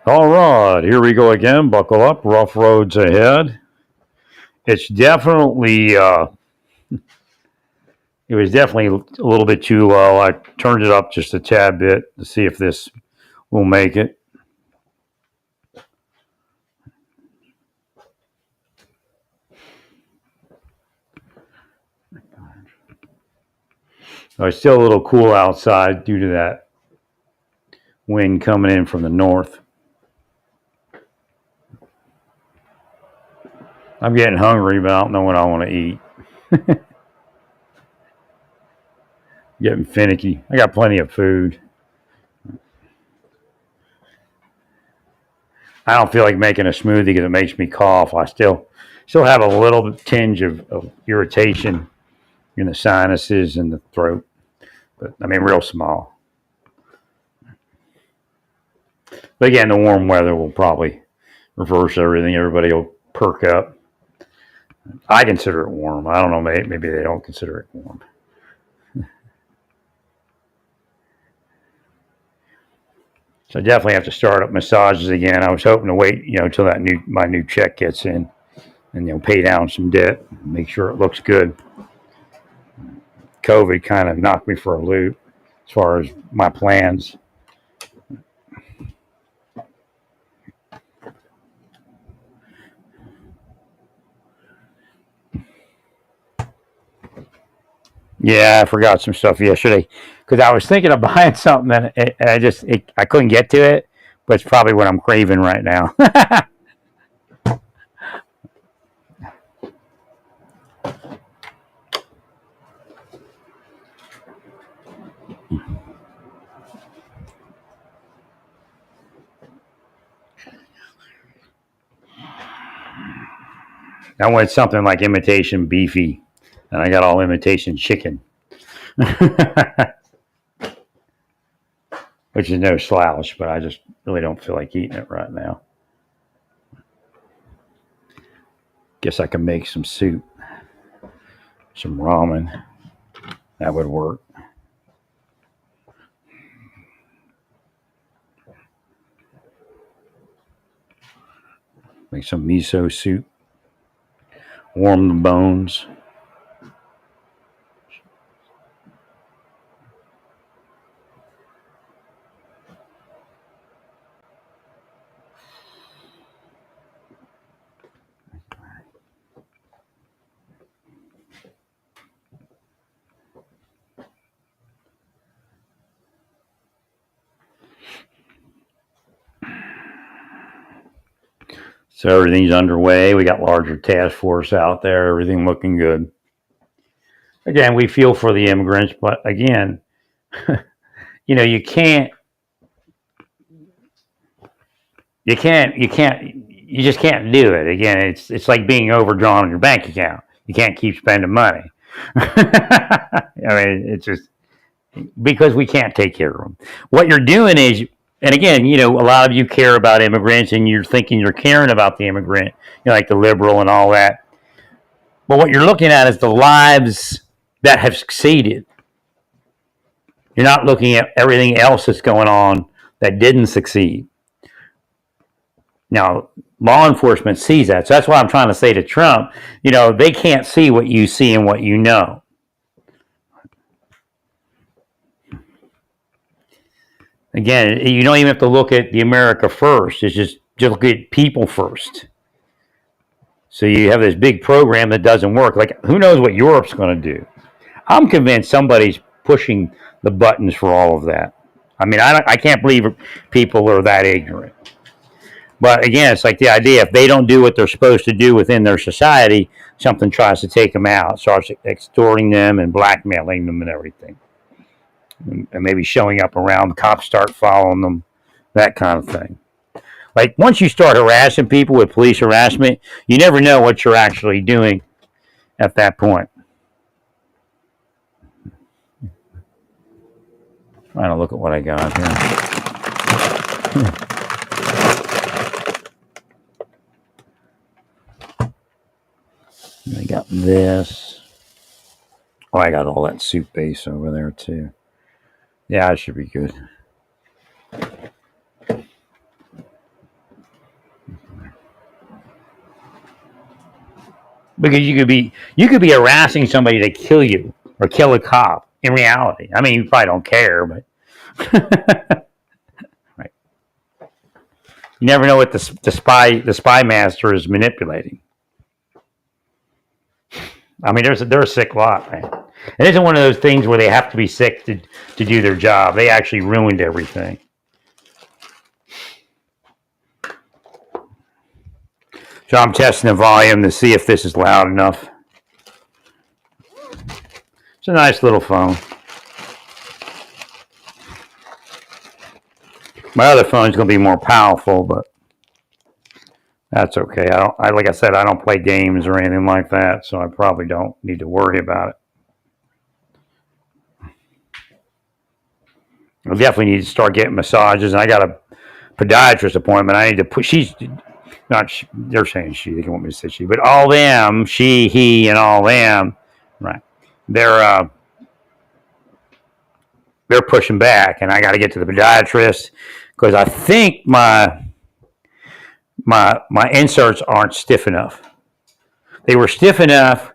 All right, here we go again. Buckle up. Rough roads ahead. It's definitely, it was definitely a little bit too low. I turned it up just a tad bit to see if this will make it. It's still a little cool outside due to that wind coming in from the north. I'm getting hungry, but I don't know what I want to eat. Getting finicky. I got plenty of food. I don't feel like making a smoothie because it makes me cough. I still have a little tinge of irritation in the sinuses and the throat, but I mean, real small. But again, the warm weather will probably reverse everything. Everybody will perk up. I consider it warm. I don't know. Maybe they don't consider it warm. So I definitely have to start up massages again. I was hoping to wait, until my new check gets in, and pay down some debt, make sure it looks good. COVID kind of knocked me for a loop as far as my plans. Yeah, I forgot some stuff yesterday because I was thinking of buying something and I couldn't get to it, but it's probably what I'm craving right now. I want something like imitation beefy, and I got all imitation chicken, which is no slouch, but I just really don't feel like eating it right now. Guess I can make some soup, some ramen. That would work. Make some miso soup, warm the bones. So everything's underway. We got larger task force out there. Everything looking good. Again, we feel for the immigrants, but again, you you just can't do it. Again, it's like being overdrawn on your bank account. You can't keep spending money. I mean, it's just because we can't take care of them. What you're doing is, and again, a lot of you care about immigrants, and you're thinking you're caring about the immigrant, like the liberal and all that. But what you're looking at is the lives that have succeeded. You're not looking at everything else that's going on that didn't succeed. Now, law enforcement sees that. So that's why I'm trying to say to Trump, they can't see what you see and what you know. Again, you don't even have to look at the America first. It's just look at people first. So you have this big program that doesn't work. Like, who knows what Europe's going to do? I'm convinced somebody's pushing the buttons for all of that. I mean, I can't believe people are that ignorant. But again, it's like the idea if they don't do what they're supposed to do within their society, something tries to take them out, starts extorting them and blackmailing them and everything. And maybe showing up around, cops start following them, that kind of thing. Like, once you start harassing people with police harassment, you never know what you're actually doing at that point. Trying to look at what I got here. I got this. Oh, I got all that soup base over there too. Yeah, it should be good. because you could be harassing somebody to kill you or kill a cop. In reality, I mean, you probably don't care, but right. You never know what the spy master is manipulating. I mean, they're a sick lot, man. It isn't one of those things where they have to be sick to do their job. They actually ruined everything. So I'm testing the volume to see if this is loud enough. It's a nice little phone. My other phone's going to be more powerful, but that's okay. Like I said, I don't play games or anything like that, so I probably don't need to worry about it. I definitely need to start getting massages, and I got a podiatrist appointment. I need to put. She's not. They're saying she. They don't want me to say she, but all them, she, he, and all them, right? They're pushing back, and I got to get to the podiatrist because I think my inserts aren't stiff enough. They were stiff enough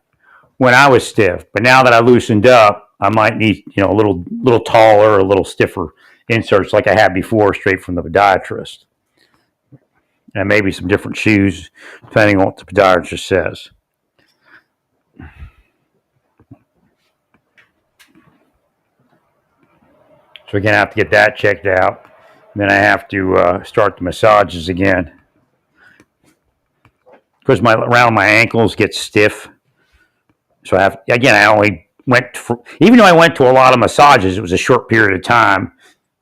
when I was stiff, but now that I loosened up, I might need a little taller, a little stiffer inserts like I had before, straight from the podiatrist, and maybe some different shoes depending on what the podiatrist says. So we're gonna have to get that checked out. Then I have to start the massages again because around my ankles get stiff. So I only even though I went to a lot of massages, it was a short period of time,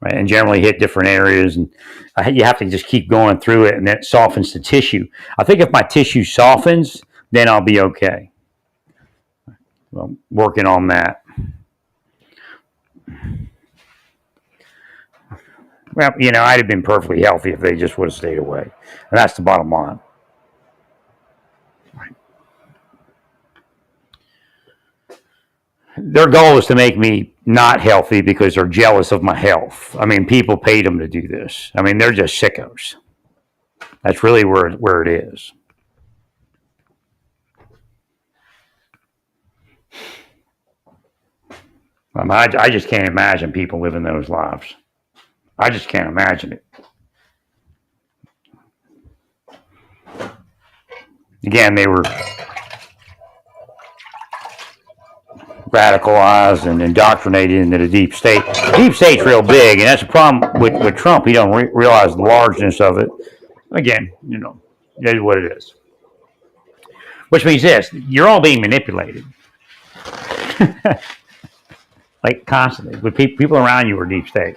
right? And generally hit different areas, and you have to just keep going through it, and that softens the tissue. I think if my tissue softens, then I'll be okay. Well, I'm working on that. Well, I'd have been perfectly healthy if they just would have stayed away, and that's the bottom line. Their goal is to make me not healthy because they're jealous of my health. I mean, people paid them to do this. I mean, they're just sickos. That's really where it is. I just can't imagine people living those lives. I just can't imagine it. Again, they were radicalized and indoctrinated into the deep state. Deep state's real big, and that's the problem with Trump. He don't realize the largeness of it. Again, it is what it is. Which means this: you're all being manipulated, like constantly. With people around you are deep state.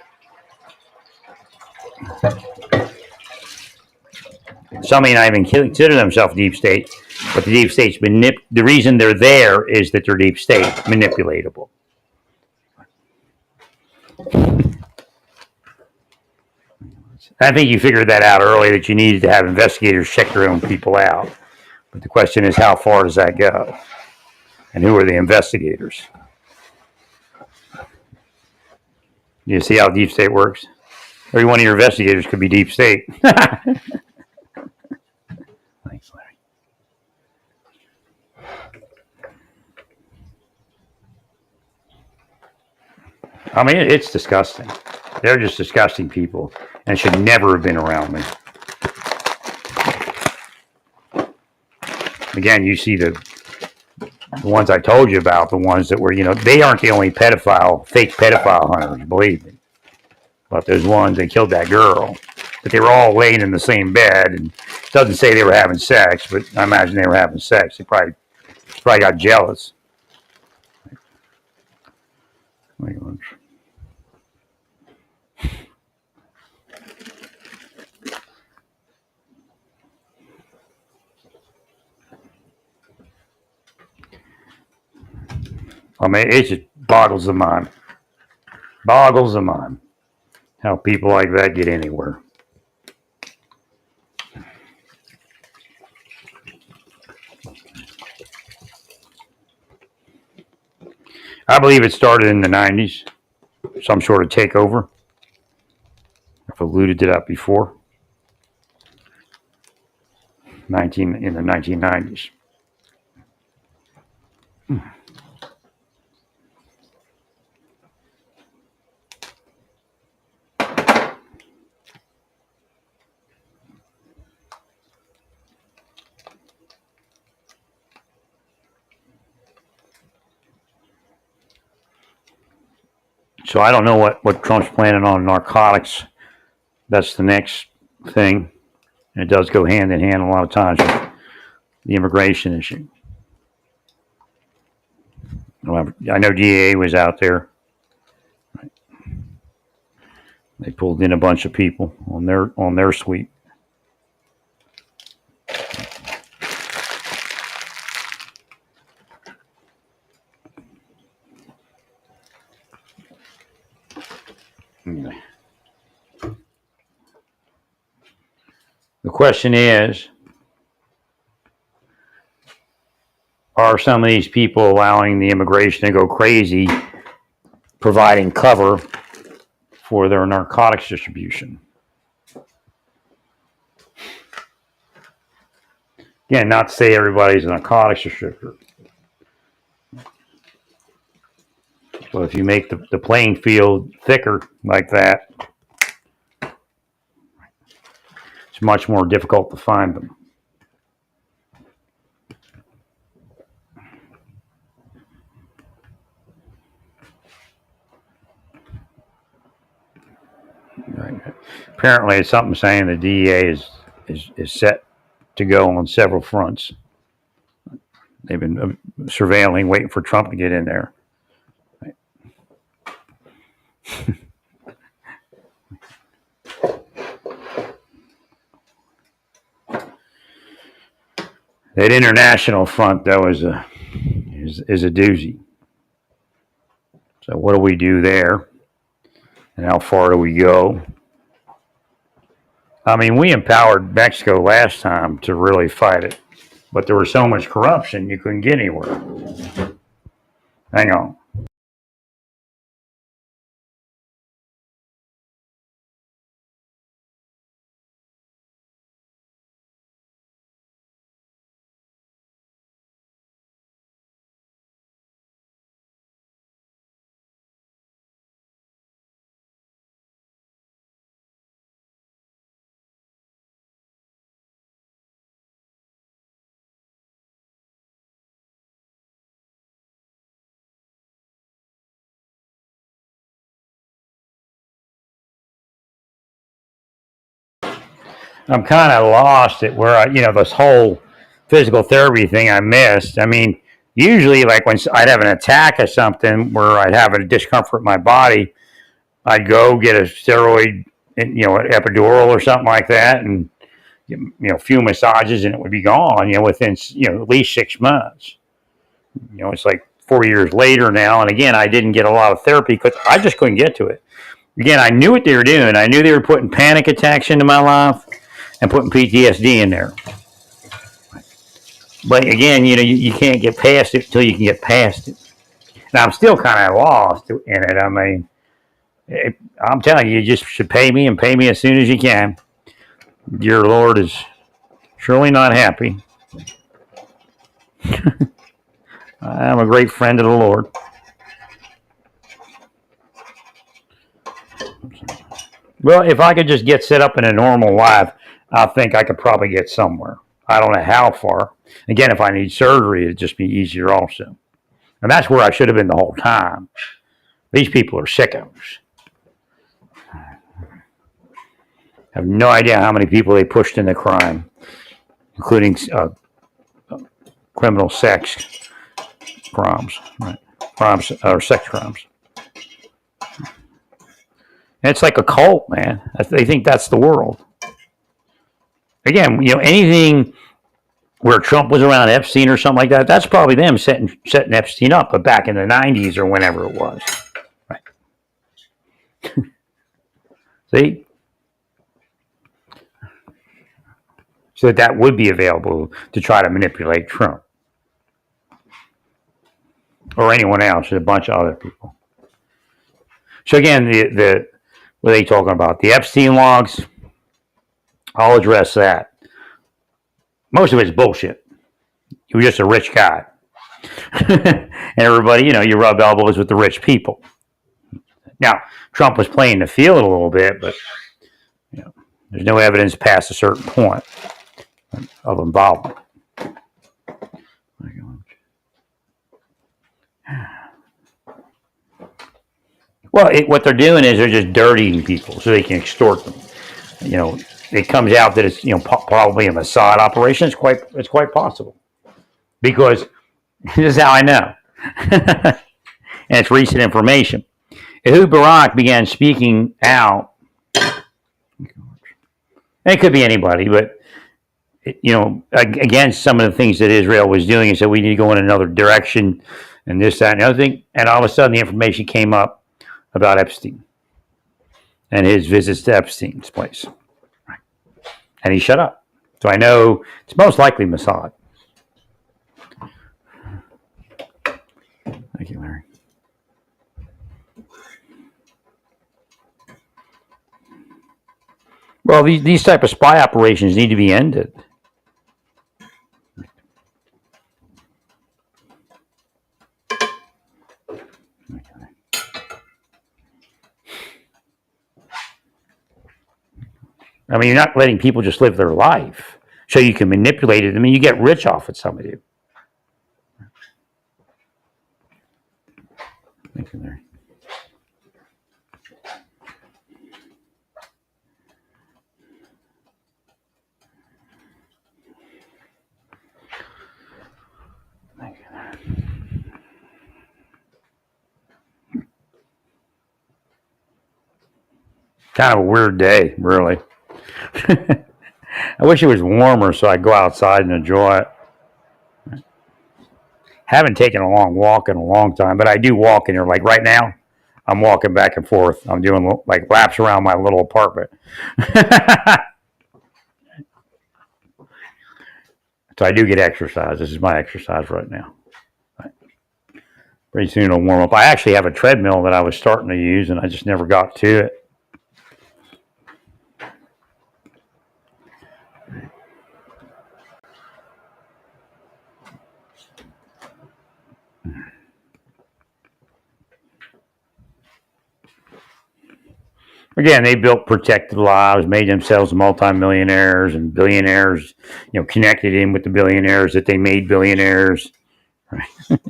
Some may not even consider themselves deep state, but the deep state's the reason they're there is that they're deep state, manipulatable. I think you figured that out early, that you needed to have investigators check their own people out. But the question is, how far does that go? And who are the investigators? You see how deep state works? Every one of your investigators could be deep state. Thanks, Larry. I mean, it's disgusting. They're just disgusting people and should never have been around me. Again, you see the ones I told you about, the ones that were, they aren't the only fake pedophile hunters, believe me. But there's ones that killed that girl. But they were all laying in the same bed, and it doesn't say they were having sex, but I imagine they were having sex. They probably got jealous. I mean, it just boggles the mind. Boggles the mind how people like that get anywhere. I believe it started in the 90s, some sort of takeover. I've alluded to that before. In the 1990s. So I don't know what Trump's planning on narcotics. That's the next thing. And it does go hand in hand a lot of times with the immigration issue. I know DEA was out there. They pulled in a bunch of people on their sweep. The question is, are some of these people allowing the immigration to go crazy, providing cover for their narcotics distribution? Again, not to say everybody's a narcotics distributor. So if you make the playing field thicker like that, it's much more difficult to find them. Right. Apparently, it's something saying the DEA is set to go on several fronts. They've been surveilling, waiting for Trump to get in there. Right. That international front, though, is a doozy. So what do we do there? And how far do we go? I mean, we empowered Mexico last time to really fight it, but there was so much corruption you couldn't get anywhere. Hang on. I'm kind of lost at where this whole physical therapy thing I missed. I mean, usually, like when I'd have an attack or something where I'd have a discomfort in my body, I'd go get a steroid, an epidural or something like that, and a few massages, and it would be gone. Within at least 6 months. It's like 4 years later now, and again, I didn't get a lot of therapy because I just couldn't get to it. Again, I knew what they were doing. I knew they were putting panic attacks into my life and putting PTSD in there. But again, you can't get past it until you can get past it. And I'm still kind of lost in it. I mean, I'm telling you, you just should pay me and pay me as soon as you can. Your Lord is surely not happy. I'm a great friend of the Lord. Well, if I could just get set up in a normal life, I think I could probably get somewhere. I don't know how far. Again, if I need surgery, it'd just be easier also. And that's where I should have been the whole time. These people are sickos. I have no idea how many people they pushed into crime, including criminal sex crimes, right? Crimes or sex crimes. And it's like a cult, man. They think that's the world. Again, anything where Trump was around Epstein or something like that, that's probably them setting Epstein up, but back in the 90s or whenever it was. Right. See? So that would be available to try to manipulate Trump. Or anyone else, a bunch of other people. So again, what are they talking about? The Epstein logs, I'll address that. Most of it's bullshit. He was just a rich guy. and everybody, you rub elbows with the rich people. Now, Trump was playing the field a little bit, but there's no evidence past a certain point of involvement. Well, what they're doing is they're just dirtying people so they can extort them. It comes out that it's probably a Mossad operation. It's quite possible, because this is how I know, and it's recent information. Ehud Barak began speaking out. And it could be anybody, but against some of the things that Israel was doing, and said we need to go in another direction, and this, that, and the other thing. And all of a sudden, the information came up about Epstein and his visits to Epstein's place, and he shut up. So I know it's most likely Mossad. Thank you, Larry. Well, these type of spy operations need to be ended. I mean, you're not letting people just live their life so you can manipulate it. I mean, you get rich off it, some of you. Thank you, Larry. Kind of a weird day, really. I wish it was warmer so I'd go outside and enjoy it. Haven't taken a long walk in a long time, but I do walk in here. Like right now, I'm walking back and forth. I'm doing like laps around my little apartment. So I do get exercise. This is my exercise right now. Pretty soon it'll warm up. I actually have a treadmill that I was starting to use, and I just never got to it. Again, they built protected lives, made themselves multimillionaires and billionaires, connected in with the billionaires that they made billionaires. Right.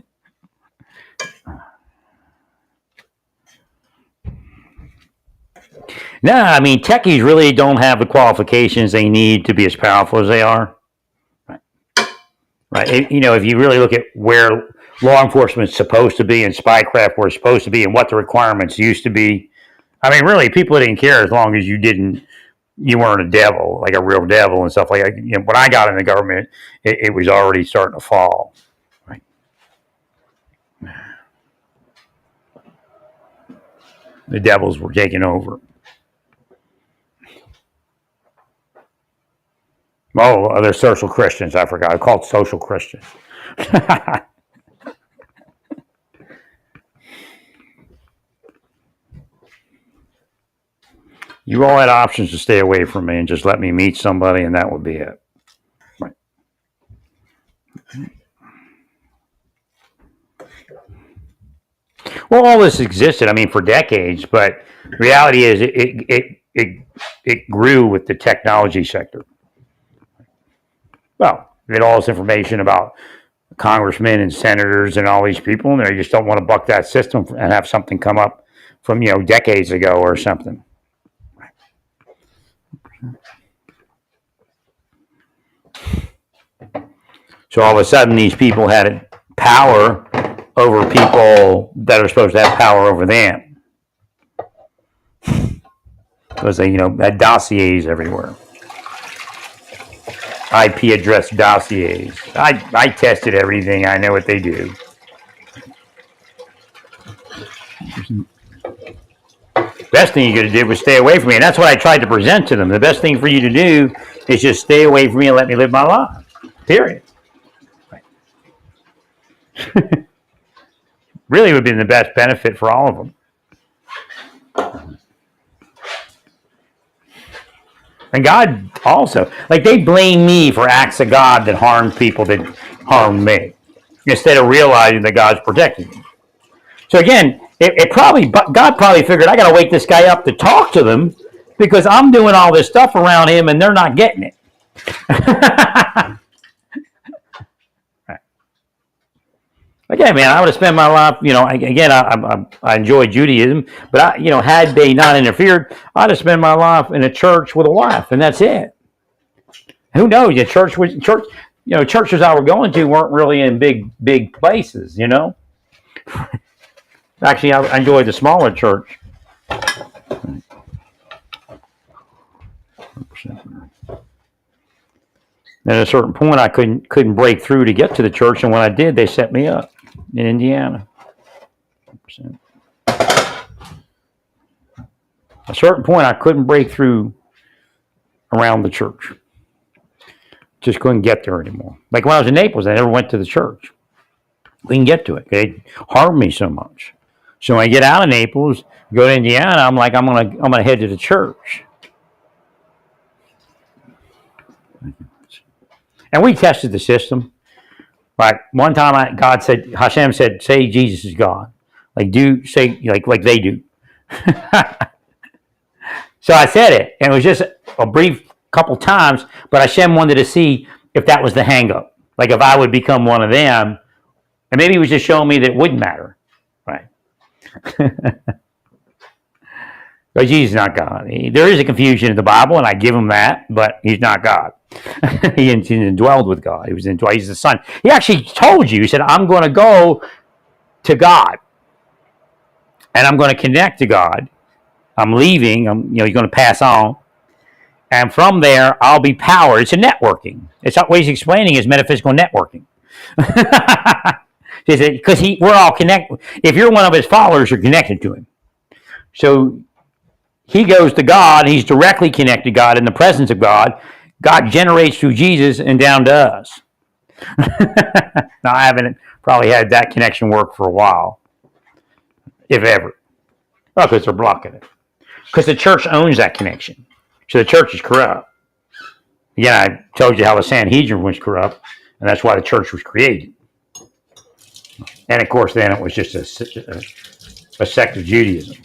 No, I mean, techies really don't have the qualifications they need to be as powerful as they are. Right. If you really look at where law enforcement's supposed to be and spycraft were supposed to be and what the requirements used to be, I mean, really, people didn't care as long as you weren't a devil, like a real devil and stuff like that. When I got in the government, it was already starting to fall. Right. The devils were taking over. Oh, they're social Christians. I forgot. I called social Christians. You all had options to stay away from me and just let me meet somebody, and that would be it. Right. Well, all this existed, I mean, for decades, but the reality is it grew with the technology sector. Well, they had all this information about congressmen and senators and all these people, and they just don't want to buck that system and have something come up from decades ago or something. So all of a sudden, these people had power over people that are supposed to have power over them, because they had dossiers everywhere. IP address dossiers. I tested everything. I know what they do. Best thing you could have did was stay away from me, and that's what I tried to present to them. The best thing for you to do is just stay away from me and let me live my life. Period. Really would have been the best benefit for all of them. And God also, like, they blame me for acts of God that harmed people that harmed me. instead of realizing that God's protecting them. So again, God probably figured, I got to wake this guy up to talk to them because I'm doing all this stuff around him and they're not getting it. Again, man, I would have spent my life, I enjoy Judaism, but had they not interfered, I'd have spent my life in a church with a wife, and that's it. Who knows? Churches I were going to weren't really in big places, Actually, I enjoyed the smaller church. At a certain point, I couldn't break through to get to the church, and when I did, they set me up in Indiana. At a certain point, I couldn't break through around the church. Just couldn't get there anymore. Like when I was in Naples, I never went to the church. Couldn't get to it. They harmed me so much. So when I get out of Naples, go to Indiana, I'm like, I'm gonna head to the church. And we tested the system. Like one time, Hashem said, "Say Jesus is God." Like like they do. So I said it, and it was just a brief couple times. But Hashem wanted to see if that was the hang-up. Like if I would become one of them, and maybe he was just showing me that it wouldn't matter, right? But Jesus is not God. There is a confusion in the Bible, and I give him that, but he's not God. He indwelled with God. He's the Son. He actually told you, he said, I'm going to go to God, and I'm going to connect to God. I'm leaving. He's going to pass on. And from there, I'll be powered. It's a networking. It's what he's explaining is metaphysical networking. Because we're all connected. If you're one of his followers, you're connected to him. So he goes to God. He's directly connected to God in the presence of God. God generates through Jesus and down to us. Now, I haven't probably had that connection work for a while, if ever. Oh, because they're blocking it. Because the church owns that connection. So the church is corrupt. Again, I told you how the Sanhedrin was corrupt, and that's why the church was created. And of course, then it was just a sect of Judaism.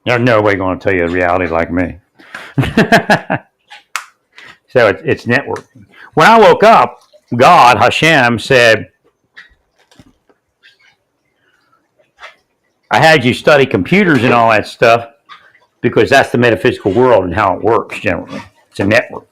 There's nobody going to tell you the reality like me. So it's networking. When I woke up, God, Hashem, said, I had you study computers and all that stuff because that's the metaphysical world and how it works generally. It's a network.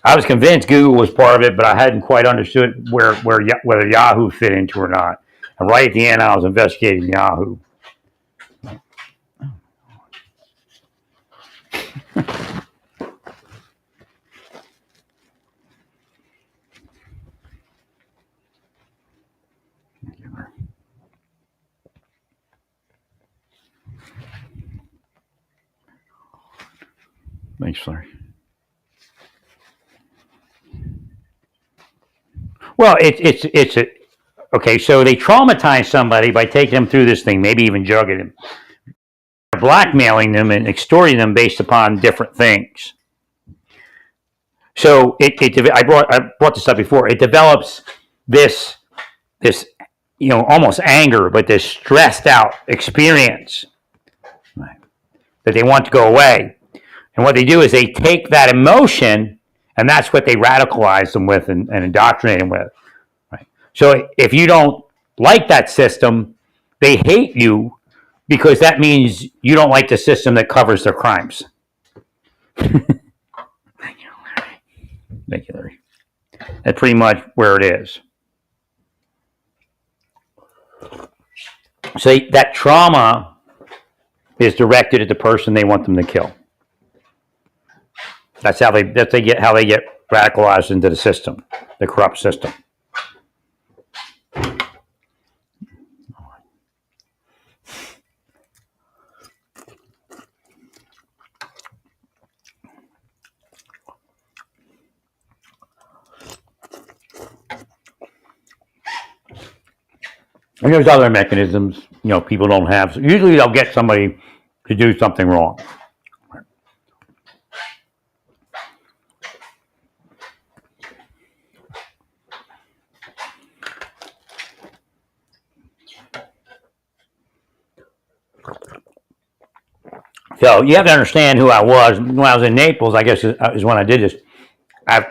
I was convinced Google was part of it, but I hadn't quite understood whether Yahoo fit into or not. And right at the end, I was investigating Yahoo. Thanks, Larry. Well, okay. So they traumatize somebody by taking them through this thing, maybe even drugging them, blackmailing them, and extorting them based upon different things. So I brought this up before. It develops this almost anger, but this stressed out experience that they want to go away. And what they do is they take that emotion, and that's what they radicalize them with and indoctrinate them with. Right? So if you don't like that system, they hate you because that means you don't like the system that covers their crimes. Thank you, Larry. That's pretty much where it is. So that trauma is directed at the person they want them to kill. That's how they get radicalized into the system, the corrupt system. And there's other mechanisms, people don't have. So usually they'll get somebody to do something wrong. So you have to understand who I was. When I was in Naples, I guess is when I did this. I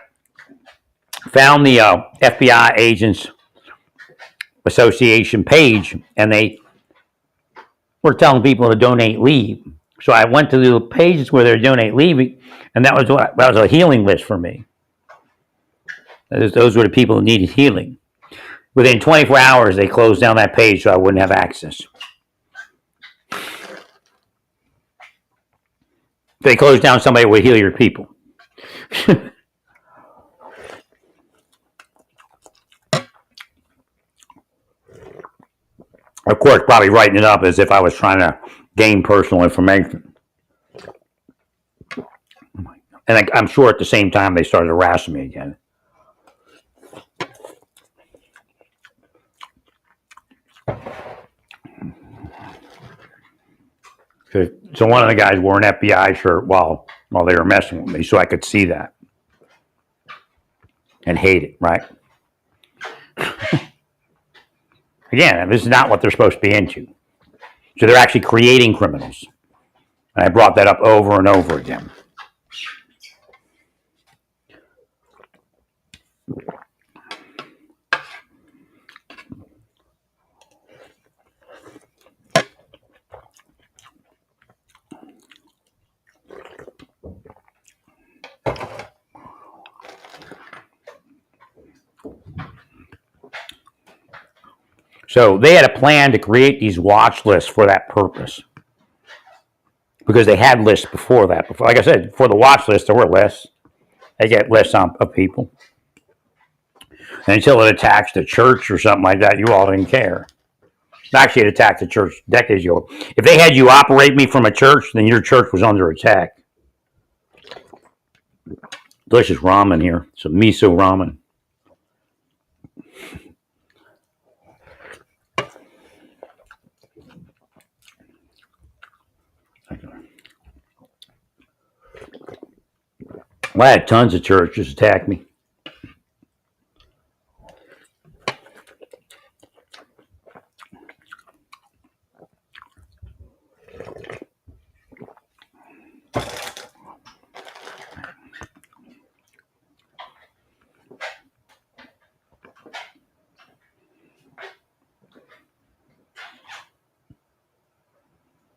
found the FBI Agents Association page, and they were telling people to donate leave. So I went to the pages where they donate leave, and that was a healing list for me. Those were the people who needed healing. Within 24 hours, they closed down that page so I wouldn't have access. They closed down, somebody would heal your people. Of course, probably writing it up as if I was trying to gain personal information. And I'm sure at the same time they started harassing me again. So one of the guys wore an FBI shirt while they were messing with me, so I could see that and hate it, right? Again, this is not what they're supposed to be into. So they're actually creating criminals. And I brought that up over and over again. So they had a plan to create these watch lists for that purpose. Because they had lists before that. Like I said, for the watch list, there were lists. They get lists of people. And until it attacks the church or something like that, you all didn't care. Actually, it attacked the church decades ago. If they had you operate me from a church, then your church was under attack. Delicious ramen here. Some miso ramen. Well, I had tons of churches attack me.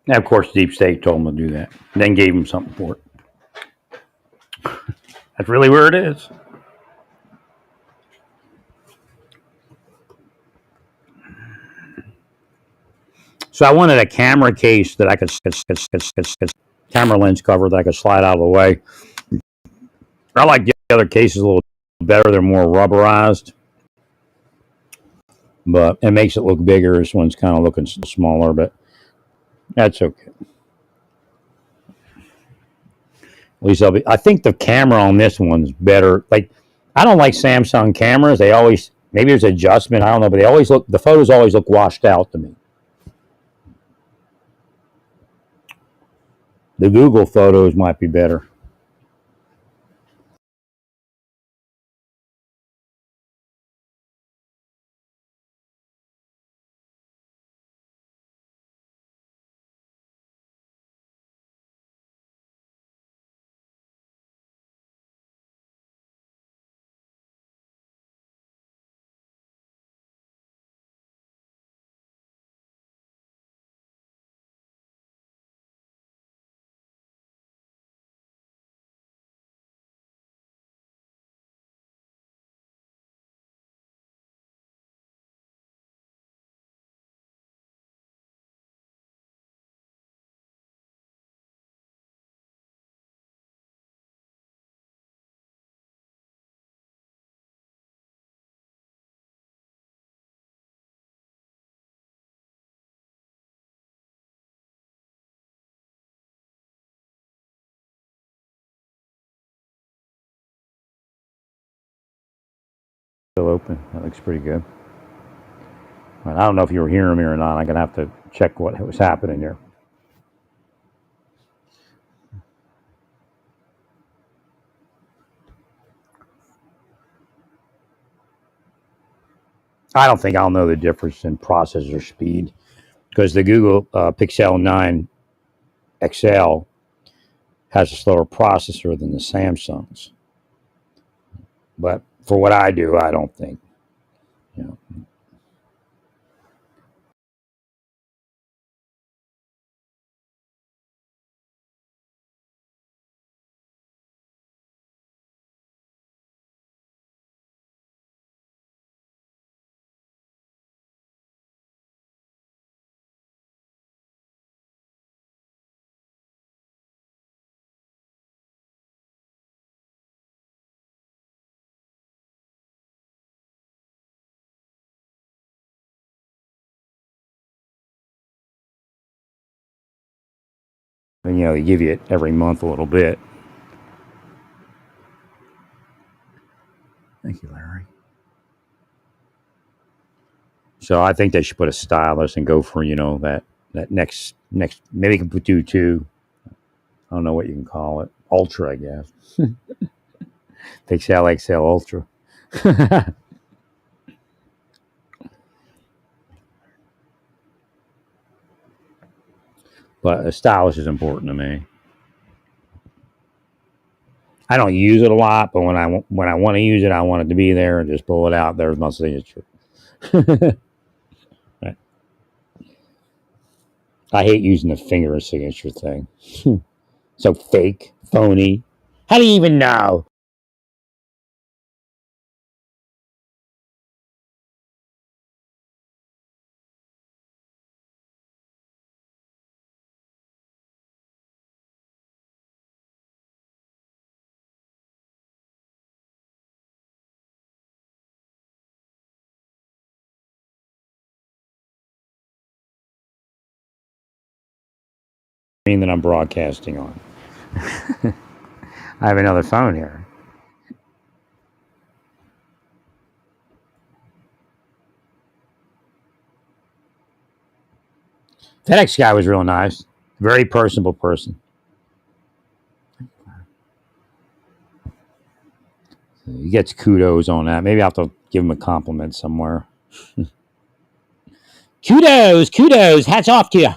And of course, Deep State told them to do that. And then gave them something for it. That's really where it is. So I wanted a camera case that I could, camera lens cover that I could slide out of the way. I like the other cases a little better. They're more rubberized. But it makes it look bigger. This one's kind of looking smaller, but that's okay. At least I think the camera on this one's better. Like, I don't like Samsung cameras. They always, maybe there's adjustment, I don't know, but the photos always look washed out to me. The Google photos might be better. Still open. That looks pretty good. I don't know if you were hearing me or not. I'm going to have to check what was happening here. I don't think I'll know the difference in processor speed because the Google Pixel 9 XL has a slower processor than the Samsungs. But for what I do, I don't think. You know. And, they give you it every month a little bit. Thank you, Larry. So I think they should put a stylus and go for that next maybe you can do two. I don't know what you can call it. Ultra, I guess. Pixel XL Ultra. But a stylus is important to me. I don't use it a lot, but when I want to use it, I want it to be there and just pull it out. There's my signature. Right. I hate using the finger signature thing. So fake, phony. How do you even know? That I'm broadcasting on. I have another phone here. FedEx guy was real nice. Very personable person. He gets kudos on that. Maybe I'll have to give him a compliment somewhere. Kudos. Hats off to you.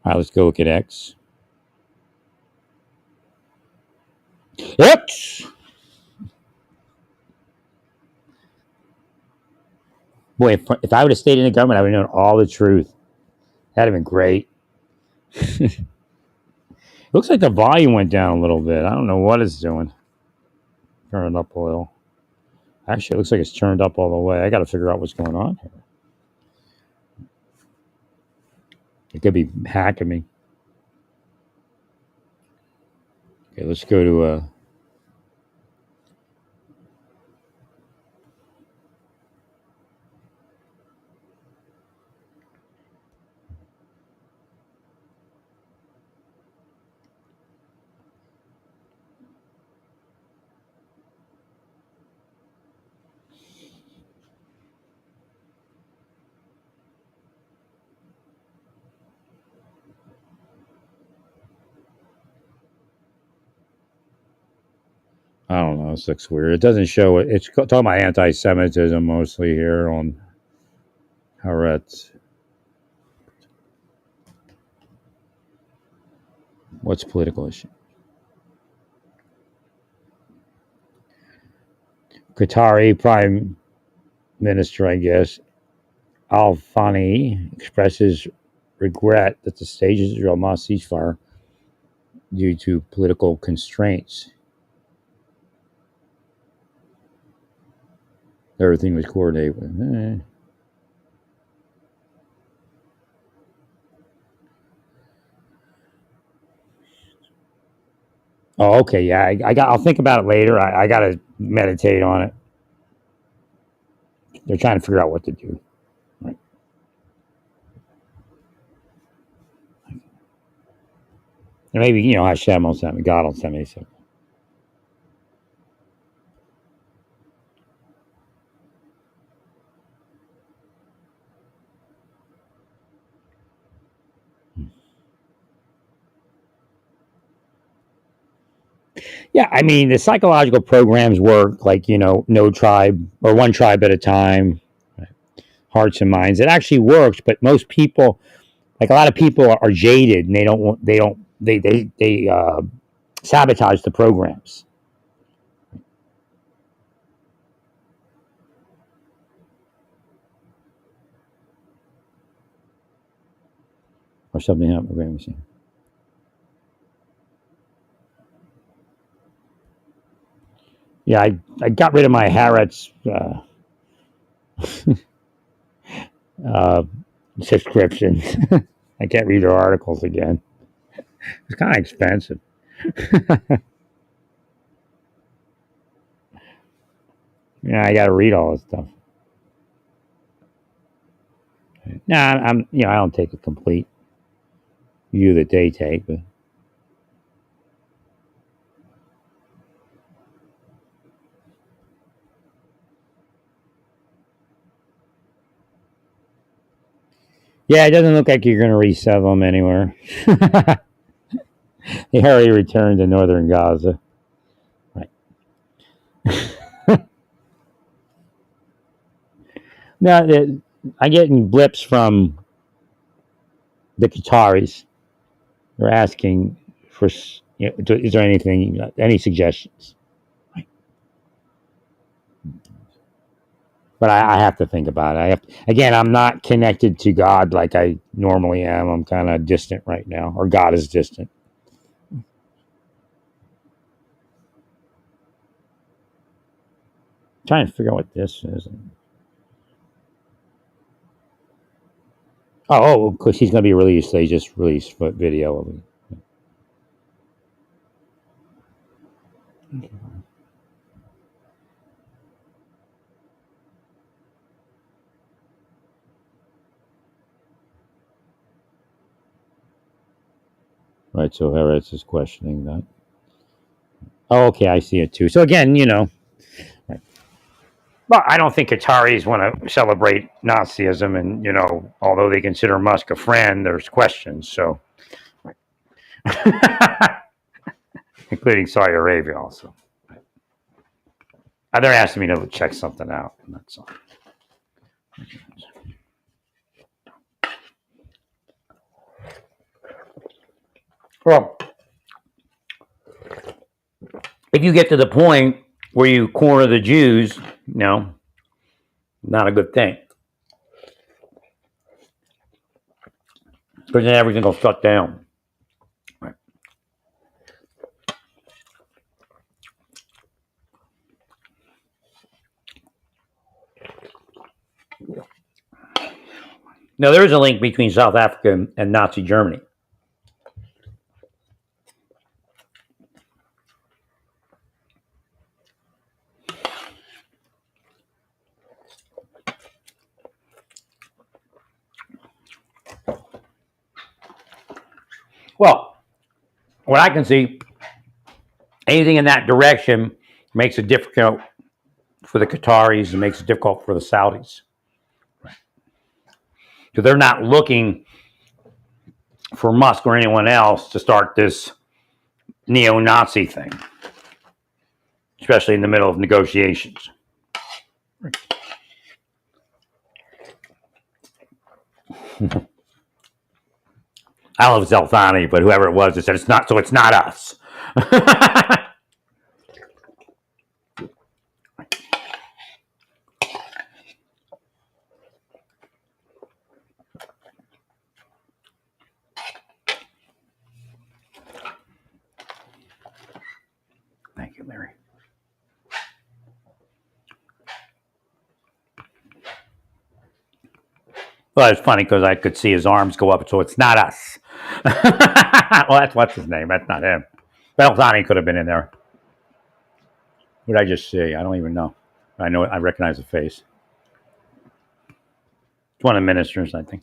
All right, let's go look at X. Yep. Boy, if I would have stayed in the government, I would have known all the truth. That'd have been great. Looks like the volume went down a little bit. I don't know what it's doing. Turn it up a little. Actually, it looks like it's turned up all the way. I got to figure out what's going on here. It could be hacking me. Okay, let's go to I don't know. This looks weird. It doesn't show it. It's talking about anti-Semitism mostly here on Haaretz. What's political issue? Qatari Prime Minister, I guess, Al Thani expresses regret that the stage of Israel Hamas ceasefire due to political constraints. Everything was coordinated with. Oh, okay. Yeah, I'll think about it later. I got to meditate on it. They're trying to figure out what to do. Right. And maybe, Hashem will send me, God will send me. So. Yeah, I mean, the psychological programs work like, no tribe or one tribe at a time, hearts and minds. It actually works, but most people, like a lot of people, are jaded and they sabotage the programs. Or something happened. Yeah, I got rid of my Harrods uh, subscriptions. I can't read their articles again. It's kind of expensive. Yeah, I got to read all this stuff. Nah, I don't take a complete view that they take, but yeah, it doesn't look like you're going to resell them anywhere. They already returned to northern Gaza. Right. Now, I'm getting blips from the Qataris. They're asking for, is there any suggestions? Right. But I have to think about it. Again, I'm not connected to God like I normally am. I'm kind of distant right now, or God is distant. I'm trying to figure out what this is. Oh, because he's going to be released. They just released a video of him. Right, so Harris is questioning that. Oh, okay, I see it too. So again, right. Well, I don't think Qataris want to celebrate Nazism, and although they consider Musk a friend, there's questions. So, including Saudi Arabia, also. They're asking me to check something out, and that's all. Well, if you get to the point where you corner the Jews, not a good thing. Because then everything will shut down. Right. Now, there is a link between South Africa and Nazi Germany. Well, what I can see, anything in that direction makes it difficult for the Qataris and makes it difficult for the Saudis. So they're not looking for Musk or anyone else to start this neo-Nazi thing, especially in the middle of negotiations. I don't know if it's Al-Thani, but whoever it was, it said it's not. So it's not us. Thank you, Larry. Well, it's funny because I could see his arms go up, so it's not us. Well, what's his name? That's not him. Al-Thani could have been in there. What did I just see? I don't even know. I recognize the face. It's one of the ministers, I think.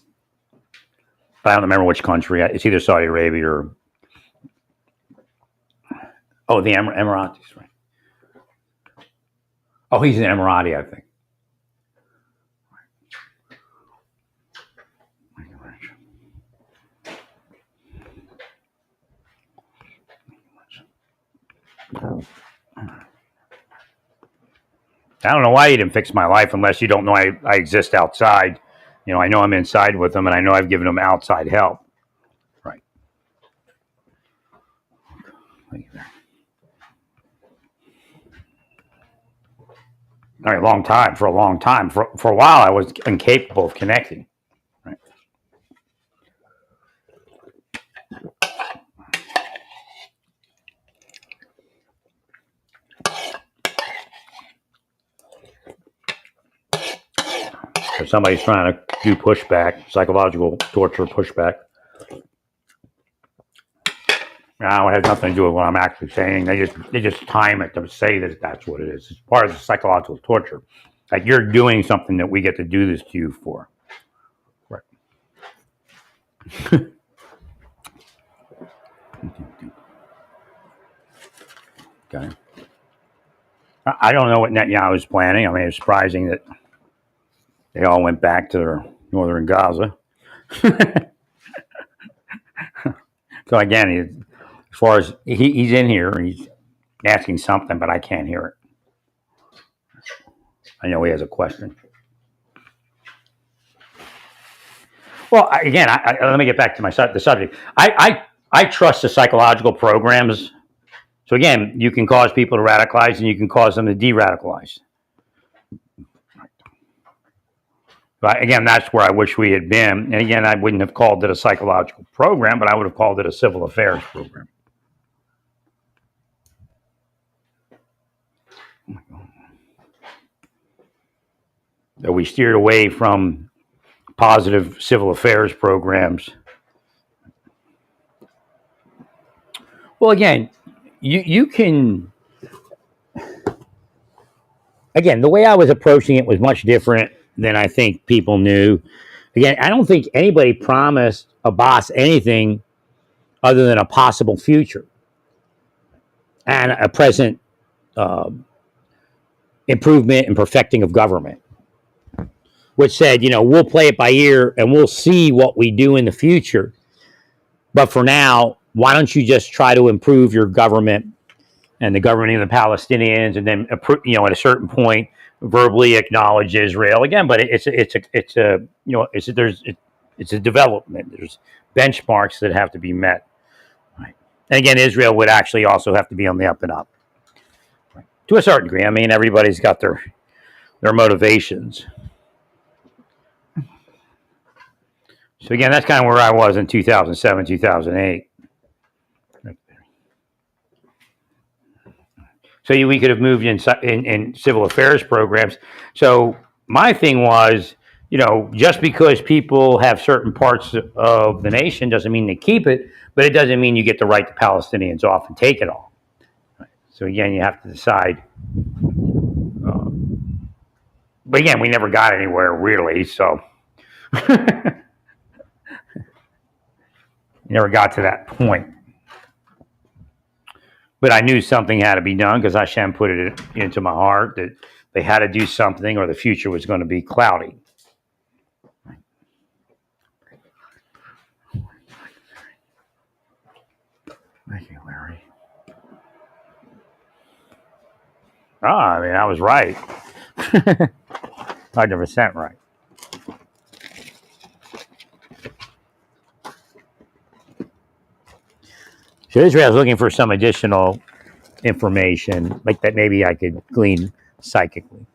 But I don't remember which country. It's either Saudi Arabia or Oh, the Emiratis, right? Oh, he's an Emirati, I think. I don't know why he didn't fix my life unless you don't know I exist outside. I know I'm inside with him, and I know I've given him outside help. Right. All right, long time. For a long time. For a while, I was incapable of connecting. Right. If somebody's trying to do pushback, psychological torture pushback, now it has nothing to do with what I'm actually saying. They just time it to say that that's what it is. It's part of the psychological torture. Like you're doing something that we get to do this to you for. Right. Okay. I don't know what Netanyahu is planning. I mean, it's surprising that they all went back to their northern Gaza. So again, as far as he's in here, he's asking something, but I can't hear it. I know he has a question. Well, again, let me get back to the subject. I trust the psychological programs. So again, you can cause people to radicalize, and you can cause them to de-radicalize. But again, that's where I wish we had been. And again, I wouldn't have called it a psychological program, but I would have called it a civil affairs program. That we steered away from positive civil affairs programs. Well, again, you can. Again, the way I was approaching it was much different than I think people knew. Again, I don't think anybody promised Abbas anything other than a possible future and a present improvement and perfecting of government, which said, we'll play it by ear and we'll see what we do in the future. But for now, why don't you just try to improve your government and the governing of the Palestinians, and then at a certain point verbally acknowledge Israel again? But it's a development. There's benchmarks that have to be met. Right. And again, Israel would actually also have to be on the up and up, right, to a certain degree. I mean, everybody's got their motivations. So again, that's kind of where I was in 2007, 2008. So we could have moved in civil affairs programs. So my thing was, just because people have certain parts of the nation doesn't mean they keep it, but it doesn't mean you get to write the Palestinians off and take it all. Right. So again, you have to decide. But again, we never got anywhere really, so never got to that point. But I knew something had to be done because Hashem put it into my heart that they had to do something or the future was going to be cloudy. Thank you, Larry. I mean, I was right. 100% right. So Israel is looking for some additional information, like that maybe I could glean psychically.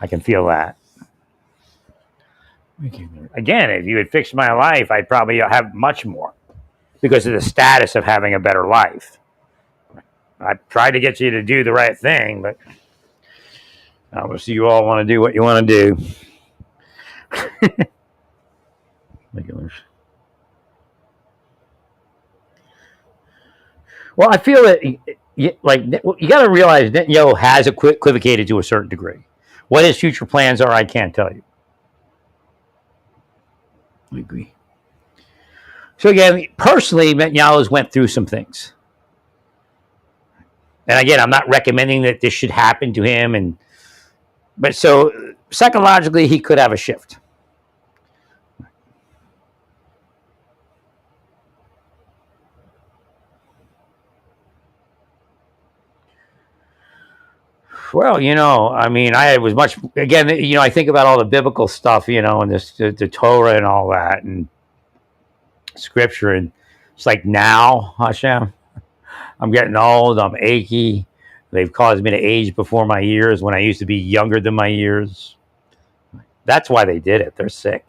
I can feel that. Again, if you had fixed my life, I'd probably have much more because of the status of having a better life. I tried to get you to do the right thing, but obviously you all want to do what you want to do. Well, I feel that you got to realize Netanyahu has equivocated to a certain degree. What his future plans are, I can't tell you. I agree. So again, personally, Netanyahu has went through some things. And again, I'm not recommending that this should happen to him. But so psychologically, he could have a shift. Well, I mean, I was much again. I think about all the biblical stuff, and the Torah and all that, and Scripture, and it's like now, Hashem, I'm getting old. I'm achy. They've caused me to age before my years when I used to be younger than my years. That's why they did it. They're sick.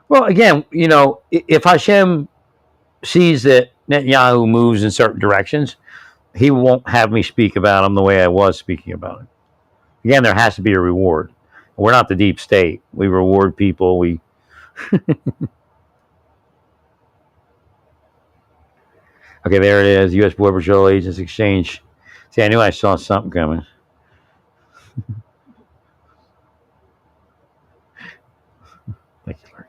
Well, again, if Hashem sees that Netanyahu moves in certain directions, he won't have me speak about him the way I was speaking about him. Again, there has to be a reward. We're not the deep state. We reward people. Okay, there it is. U.S. Border Patrol Agents Exchange. See, I knew I saw something coming. Thank you, Lord.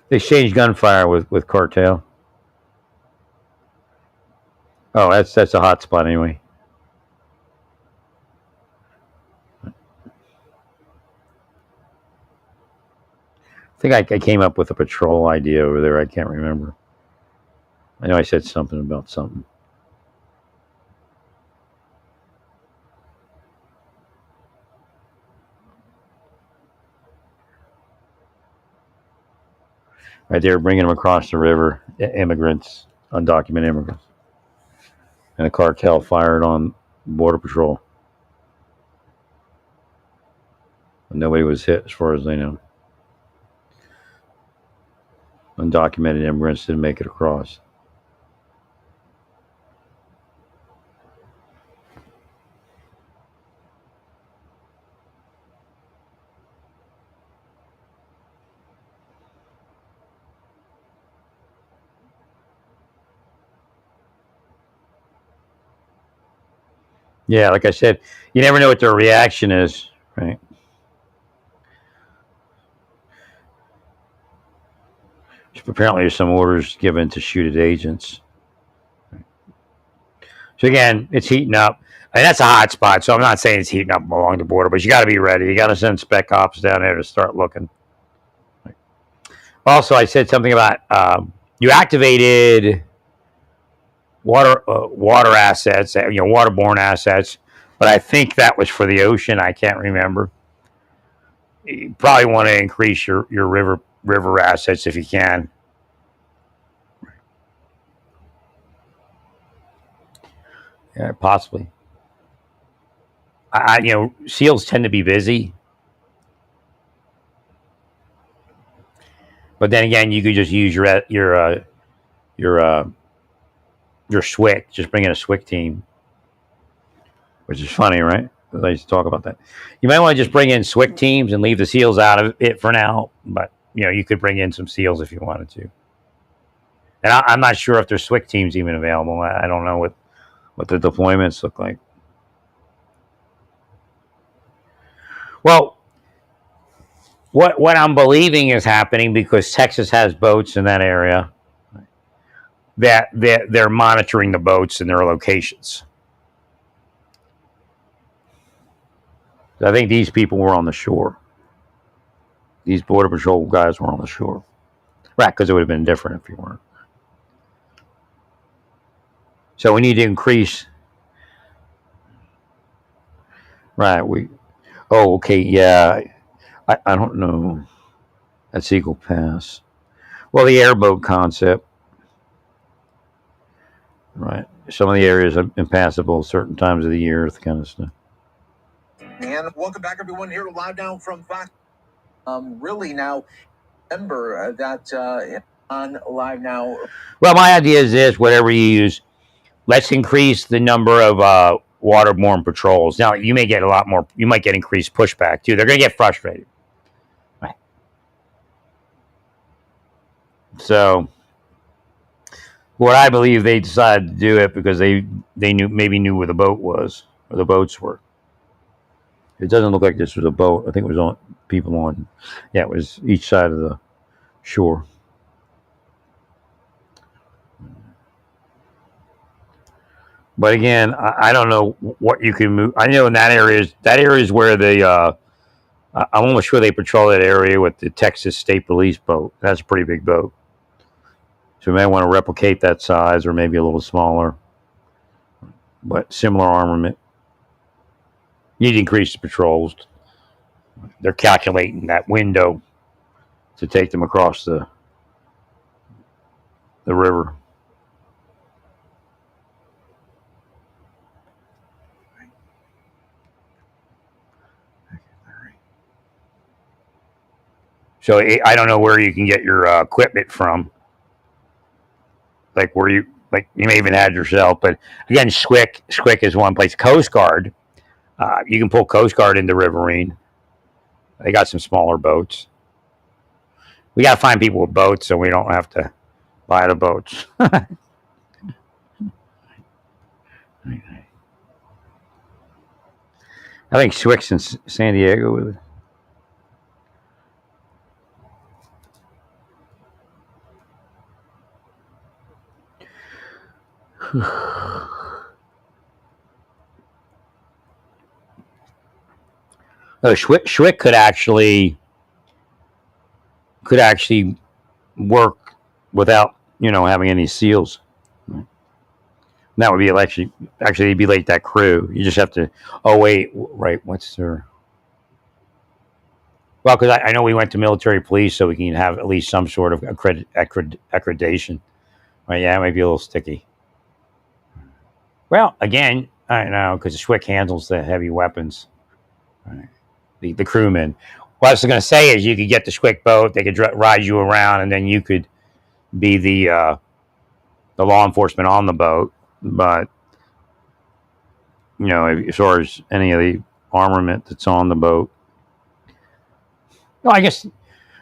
They exchanged gunfire with cartel. Oh, that's a hot spot anyway. I think I came up with a patrol idea over there. I can't remember. I know I said something about something. Right, they were bringing them across the river, immigrants, undocumented immigrants. And the cartel fired on Border Patrol. Nobody was hit as far as they know. Undocumented immigrants didn't make it across. Yeah, like I said, you never know what their reaction is, right? Apparently, there's some orders given to shoot at agents. So again, it's heating up. And that's a hot spot. So I'm not saying it's heating up along the border, but you got to be ready. You got to send spec ops down there to start looking. Also, I said something about you activated water assets, waterborne assets, but I think that was for the ocean. I can't remember. You probably want to increase your river assets if you can. Yeah, possibly. SEALs tend to be busy, but then again, you could just use your SWIC. Just bring in a SWIC team, which is funny, right? I used to talk about that. You might want to just bring in SWIC teams and leave the SEALs out of it for now, but you could bring in some SEALs if you wanted to. And I'm not sure if there's SWIC teams even available. I don't know what the deployments look like. Well, what I'm believing is happening, because Texas has boats in that area, that they're monitoring the boats and their locations. I think these people were on the shore. These Border Patrol guys were on the shore. Right, because it would have been different if you weren't. So we need to increase. Right, okay, yeah. I don't know. That's Eagle Pass. Well, the airboat concept. Right. Some of the areas are impassable certain times of the year, that kind of stuff. And welcome back, everyone, here live now from Fox. Really now, remember that on live now. Well, my idea is this: whatever you use, let's increase the number of waterborne patrols. Now, you may get a lot more. You might get increased pushback too. They're going to get frustrated. Right. So, what I believe, they decided to do it because they knew where the boat was, or the boats were. It doesn't look like this was a boat. I think it was on people on. Yeah, it was each side of the. Sure. But again, I don't know what you can move. I know in that area is where I'm almost sure they patrol that area with the Texas State Police boat. That's a pretty big boat. So we may want to replicate that size or maybe a little smaller, but similar armament. You need to increase the patrols. They're calculating that window to take them across the river. So I don't know where you can get your equipment from, like you may even have yourself. But again, Squick is one place. Coast Guard, you can pull Coast Guard into Riverine. They got some smaller boats. We got to find people with boats so we don't have to buy the boats. I think Swick's in San Diego with it. No, Schwick could actually work without having any seals. That would be actually it'd be like that crew. You just have to. Oh wait, right? What's their? Well, because I know we went to military police, so we can have at least some sort of accreditation. Right? Yeah, it might be a little sticky. Well, again, I don't know because the Schwick handles the heavy weapons. Right. The crewmen. What I was going to say is you could get the Schwick boat. They could ride you around, and then you could be the law enforcement on the boat. But as far as any of the armament that's on the boat, no, I guess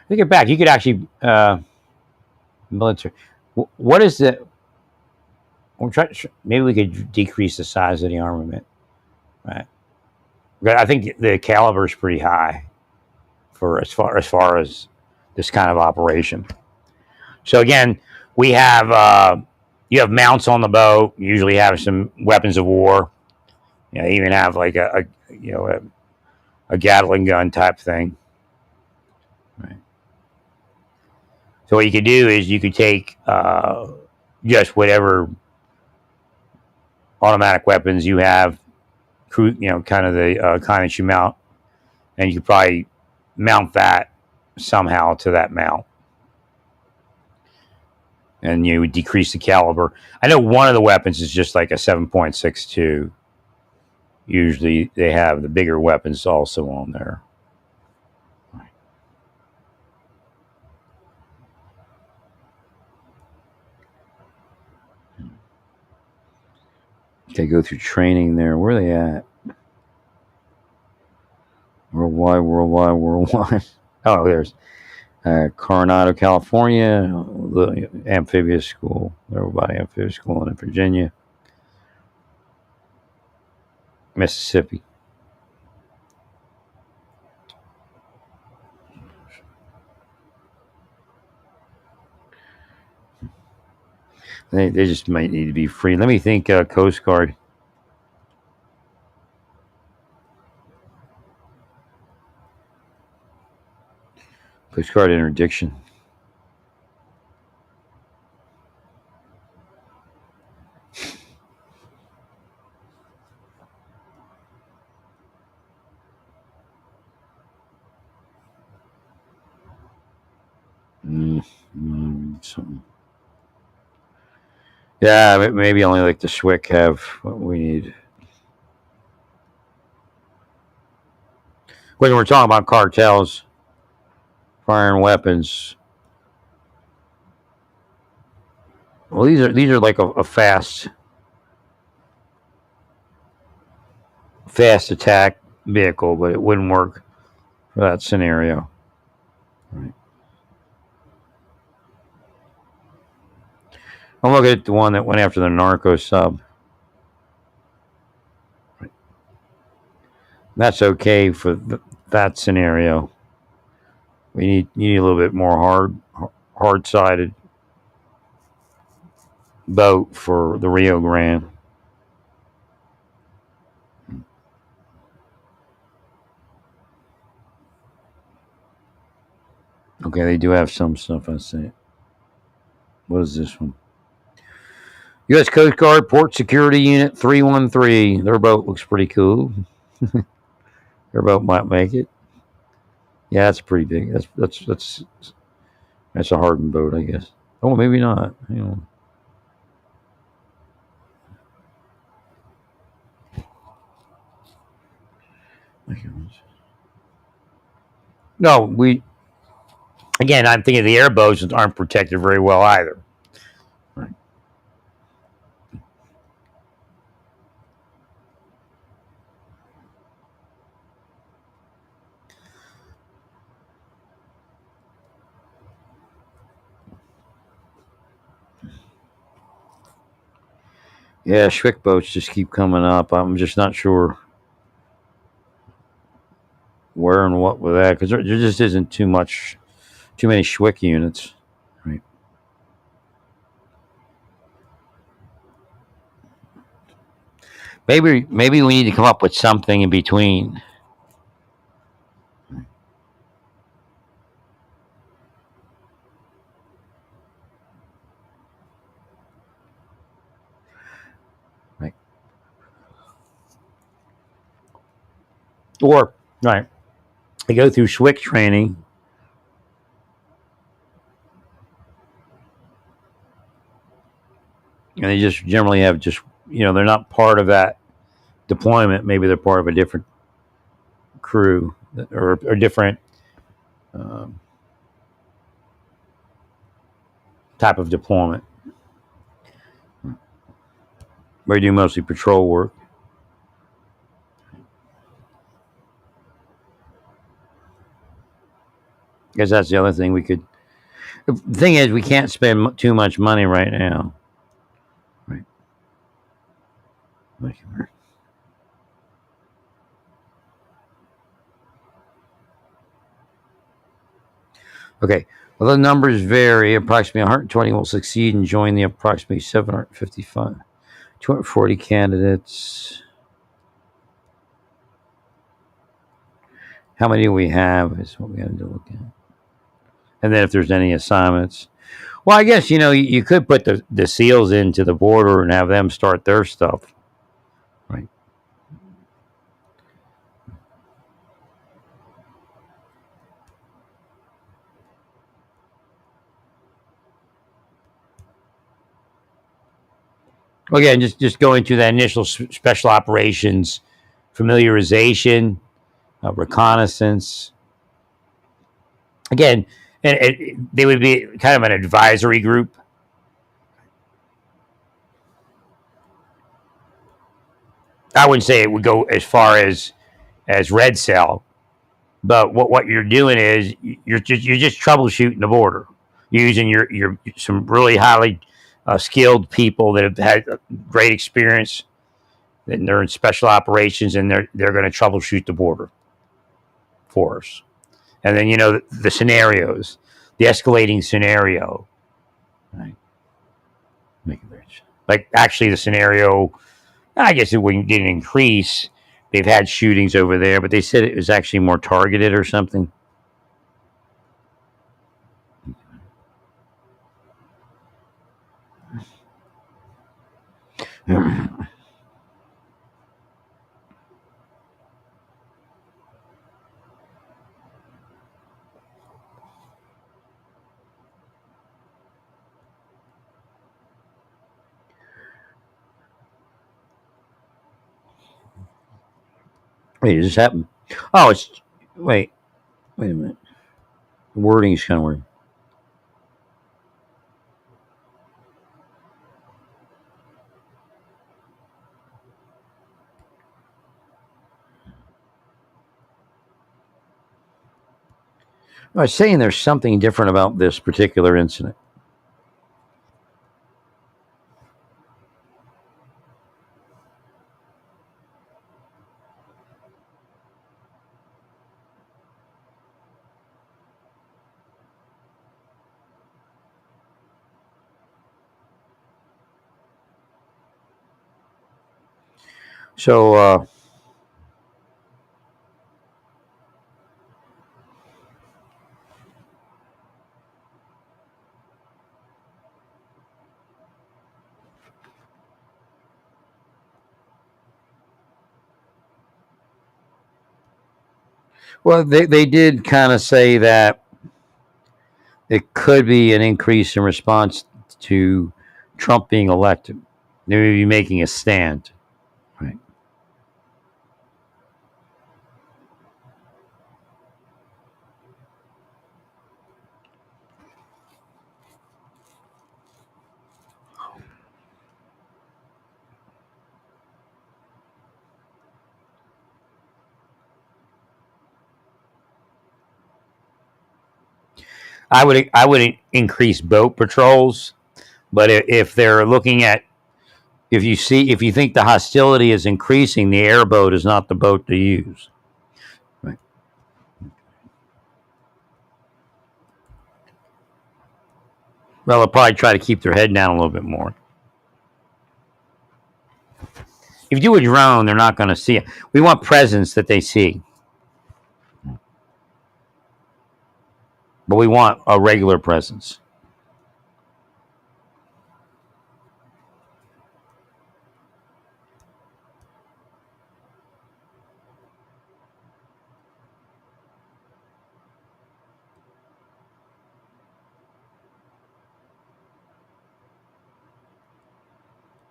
take it back. You could actually military. What is the? We're trying. Maybe we could decrease the size of the armament. Right. I think the caliber is pretty high for as far as this kind of operation. So again, we have you have mounts on the boat. You usually have some weapons of war. You even have like a Gatling gun type thing. Right. So what you could do is you could take just whatever automatic weapons you have, kind of the kind that you mount, and you could probably mount that somehow to that mount. And you would decrease the caliber. I know one of the weapons is just like a 7.62. Usually they have the bigger weapons also on there. They go through training there. Where are they at? Worldwide. Oh, there's Coronado, California, the amphibious school. Everybody amphibious school in Virginia, Mississippi. They just might need to be free. Let me think. Coast Guard. Coast Guard interdiction. Something. Yeah, maybe only like the Schwick have what we need. When we're talking about cartels firing weapons, well, these are like a fast attack vehicle, but it wouldn't work for that scenario. Right. I'm looking at the one that went after the narco sub. Right. That's okay for that scenario. You need a little bit more hard sided boat for the Rio Grande. Okay, they do have some stuff. I see. What is this one? U.S. Coast Guard Port Security Unit 313. Their boat looks pretty cool. Their boat might make it. Yeah, that's pretty big. That's a hardened boat, I guess. Oh, maybe not. No, I'm thinking the airboats aren't protected very well either. Right. Yeah, Schwick boats just keep coming up. I'm just not sure where and what with that because there just isn't too many Schwick units. Right. Maybe we need to come up with something in between. Right. Or right. They go through Schwick training. And they just generally have they're not part of that deployment. Maybe they're part of a different crew or different um, type of deployment. Where you do mostly patrol work. I guess that's the other thing we could. The thing is, we can't spend too much money right now. Right. Okay. Well, the numbers vary. Approximately 120 will succeed and join the approximately 755. 240 candidates. How many do we have is what we got to look at. And then if there's any assignments. Well, I guess, you could put the SEALs into the border and have them start their stuff. Right. Well, again, just going through that initial special operations familiarization, reconnaissance. Again, and they would be kind of an advisory group. I wouldn't say it would go as far as Red Cell, but what you're doing is you're just troubleshooting the border using your some really highly skilled people that have had great experience, and they're in special operations, and they're going to troubleshoot the border for us. And then the scenarios, the escalating scenario, right? Make it rich. Like actually, the scenario, I guess it didn't increase. They've had shootings over there, but they said it was actually more targeted or something. Wait, does this happen? Oh, wait a minute. The wording is kind of weird. I was saying there's something different about this particular incident. So, well, they did kind of say that it could be an increase in response to Trump being elected. They may be making a stand. Right. I would increase boat patrols, but if they're looking at, if you think the hostility is increasing, the airboat is not the boat to use. Right. Well, they'll probably try to keep their head down a little bit more. If you do a drone, they're not going to see it. We want presence that they see, but we want a regular presence.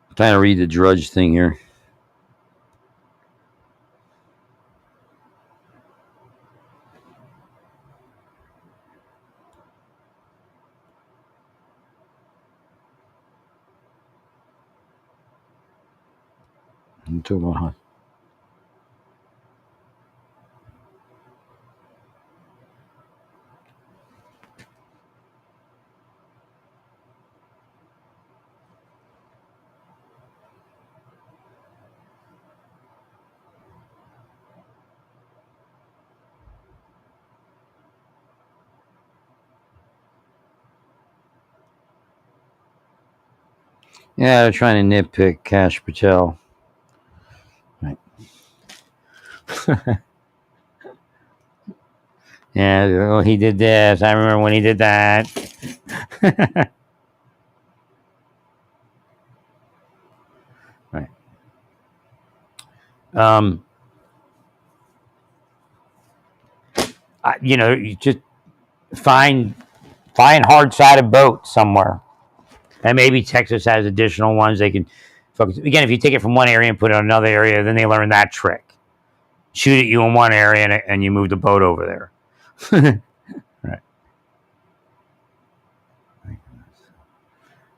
I'm trying to read the Drudge thing here. Yeah, they're trying to nitpick Kash Patel. Right. Yeah, oh, he did this. I remember when he did that. Right. You just find hard sided boats somewhere, and maybe Texas has additional ones they can focus. Again, if you take it from one area and put it in another area, then they learn that trick. Shoot at you in one area, and you move the boat over there. Right.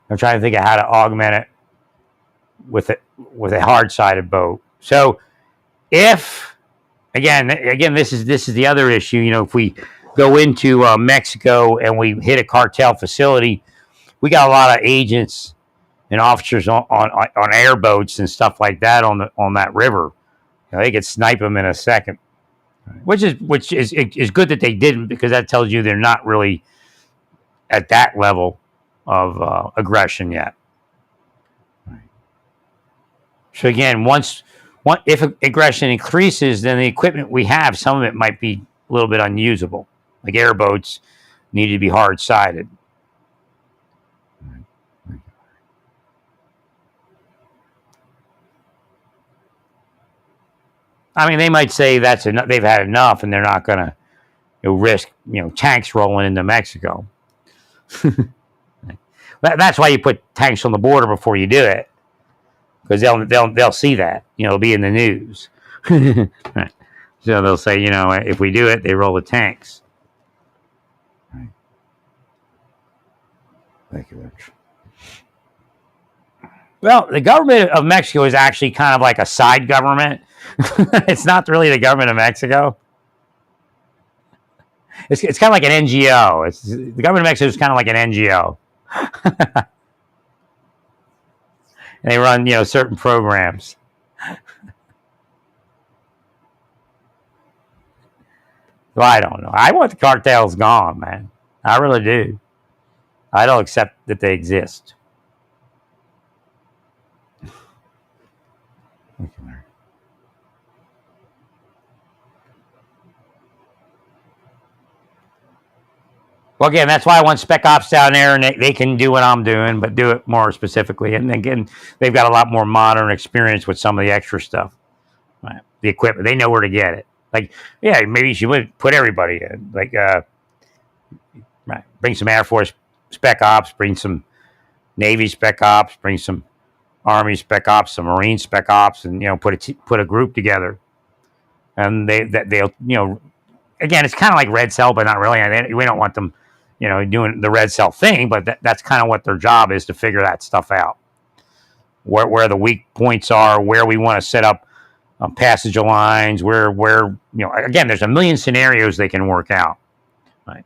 I'm trying to think of how to augment it with a hard sided boat. So if again, this is the other issue. If we go into Mexico and we hit a cartel facility, we got a lot of agents and officers on airboats and stuff like that on that river. They could snipe them in a second, which is good that they didn't, because that tells you they're not really at that level of aggression yet. So again, if aggression increases, then the equipment we have, some of it might be a little bit unusable. Like airboats need to be hard sided. I mean, they might say that's enough. They've had enough, and they're not going to risk tanks rolling into Mexico. That's why you put tanks on the border before you do it, because they'll see that. It'll be in the news. So they'll say, if we do it, they roll the tanks. Right. Thank you, Rich. Well, the government of Mexico is actually kind of like a side government. It's not really the government of Mexico. It's kind of like an NGO. The government of Mexico is kind of like an NGO. And they run, certain programs. Well, I don't know. I want the cartels gone, man. I really do. I don't accept that they exist. Well, again, that's why I want spec ops down there, and they can do what I'm doing, but do it more specifically. And again, they've got a lot more modern experience with some of the extra stuff, right? The equipment. They know where to get it. Like, yeah, maybe you should put everybody in. Like, right, bring some Air Force spec ops, bring some Navy spec ops, bring some Army spec ops, some Marine spec ops, and put a group together. And they'll again, it's kind of like Red Cell, but not really. We don't want them, doing the Red Cell thing, but that's kind of what their job is, to figure that stuff out. Where the weak points are, where we want to set up passage lines, where again, there's a million scenarios they can work out. Right.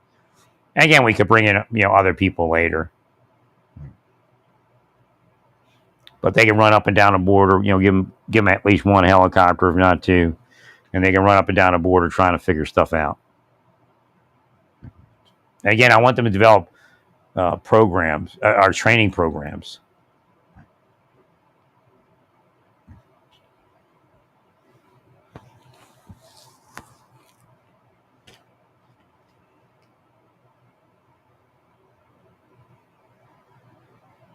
And again, we could bring in other people later, but they can run up and down a border. Give them at least one helicopter, if not two, and they can run up and down a border trying to figure stuff out. And again, I want them to develop programs, our training programs.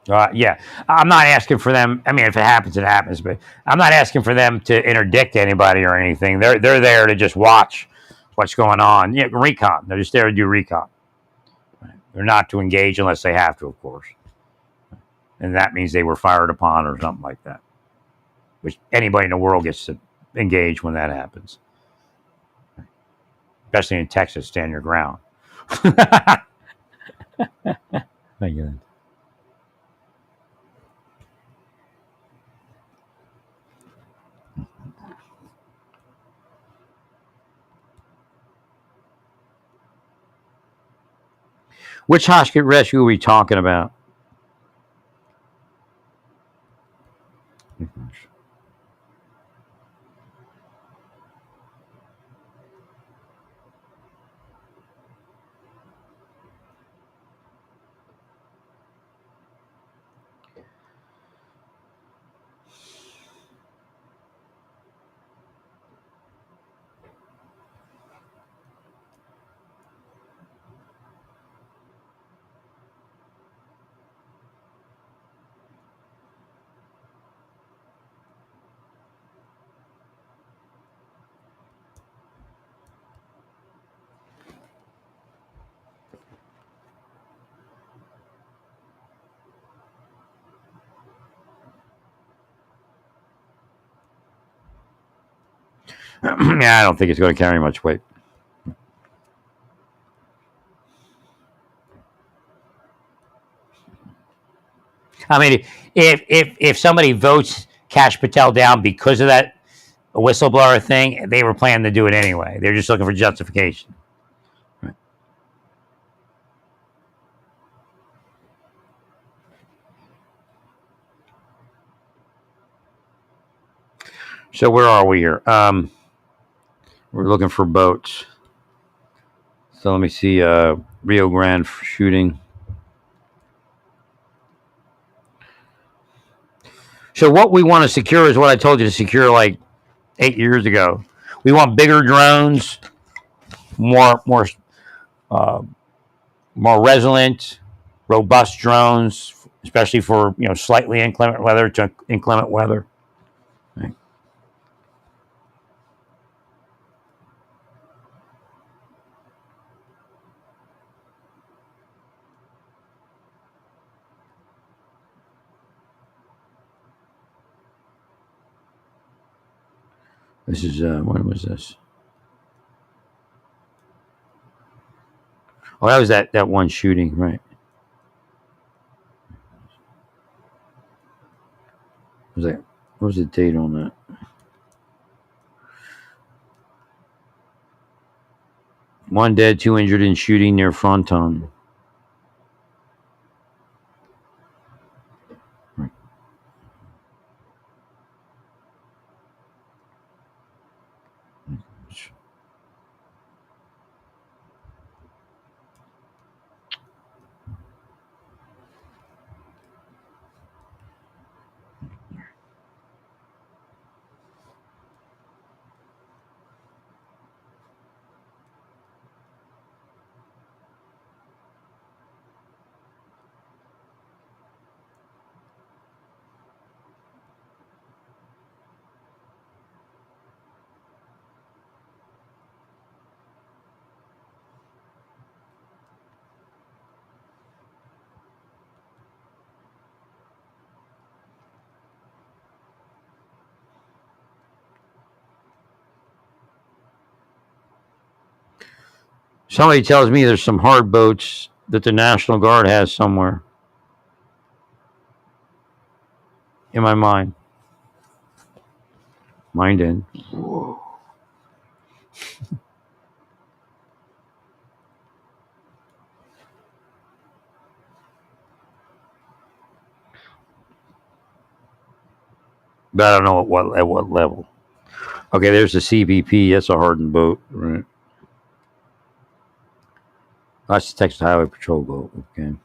Yeah, I'm not asking for them. I mean, if it happens, it happens. But I'm not asking for them to interdict anybody or anything. They're there to just watch what's going on. Yeah, recon. They're just there to do recon. They're not to engage unless they have to, of course. And that means they were fired upon or something like that. Which anybody in the world gets to engage when that happens. Especially in Texas, stand your ground. Thank you. Which Hosket rescue are we talking about? Yeah, I don't think it's going to carry much weight. I mean, if somebody votes Kash Patel down because of that whistleblower thing, they were planning to do it anyway. They're just looking for justification. Right. So where are we here? We're looking for boats. So let me see. Rio Grande shooting. So what we want to secure is what I told you to secure like 8 years ago. We want bigger drones, more uh, more resilient, robust drones, especially for slightly inclement weather to inclement weather. Right. This is when was this? Oh, that was that one shooting, right? What was the date on that? One dead, 2 injured in shooting near Fronton. Right. Somebody tells me there's some hard boats that the National Guard has somewhere in my mind. Mind in. Whoa. But I don't know at what level. Okay, there's the CBP. That's a hardened boat, right? That's the Texas Highway Patrol boat. Okay.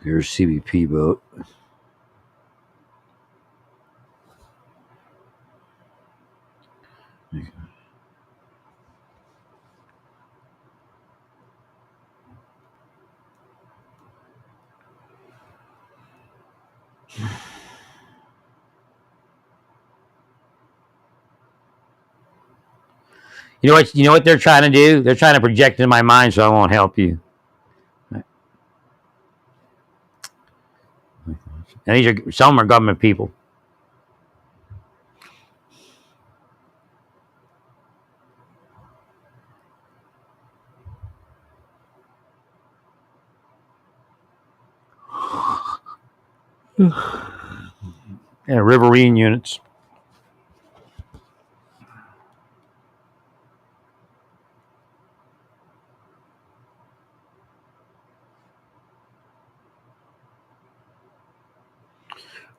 Here's CBP boat. You know what? You know what they're trying to do? They're trying to project in my mind, so I won't help you. And these are some are government people. Yeah, Riverine units.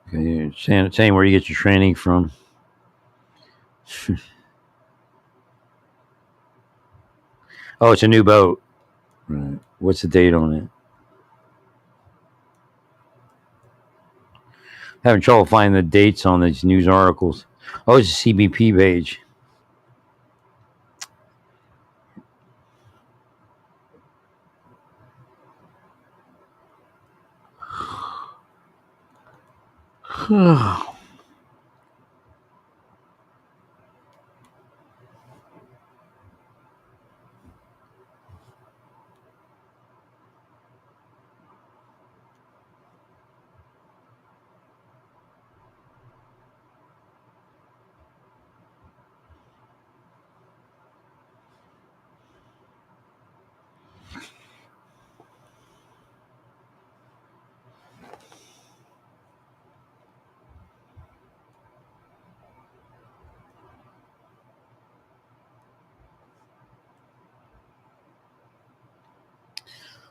Okay, saying where you get your training from. Oh, it's a new boat. Right. What's the date on it? Having trouble finding the dates on these news articles. Oh, it's a CBP page.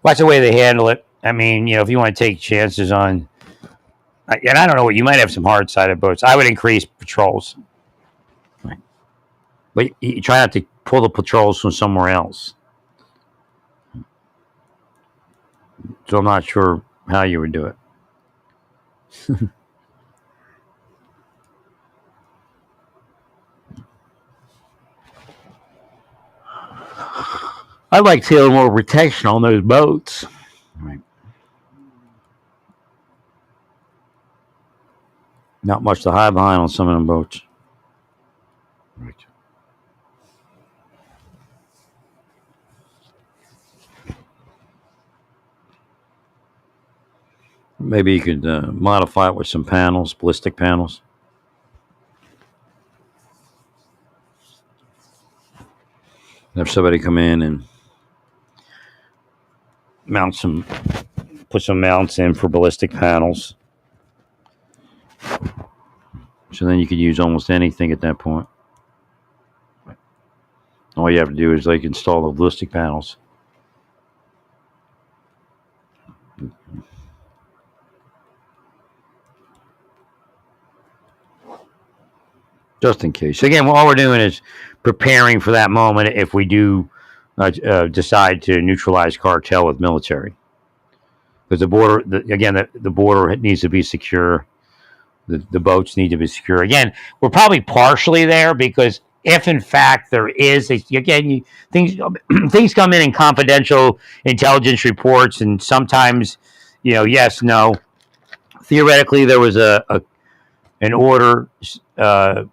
That's the way they handle it. I mean, if you want to take chances on, and I don't know what, you might have some hard-sided boats. I would increase patrols. Right. But you try not to pull the patrols from somewhere else. So I'm not sure how you would do it. I'd like to see a little more protection on those boats. Right. Not much to hide behind on some of them boats. Right. Maybe you could modify it with some panels, ballistic panels. Have somebody come in and put some mounts in for ballistic panels. So then you could use almost anything at that point. All you have to do is install the ballistic panels. Just in case. Again, all we're doing is preparing for that moment if we do decide to neutralize cartel with military. Because the border, the border needs to be secure. The boats need to be secure. Again, we're probably partially there because if in fact there is things come in confidential intelligence reports, and sometimes yes, no. Theoretically, there was an order to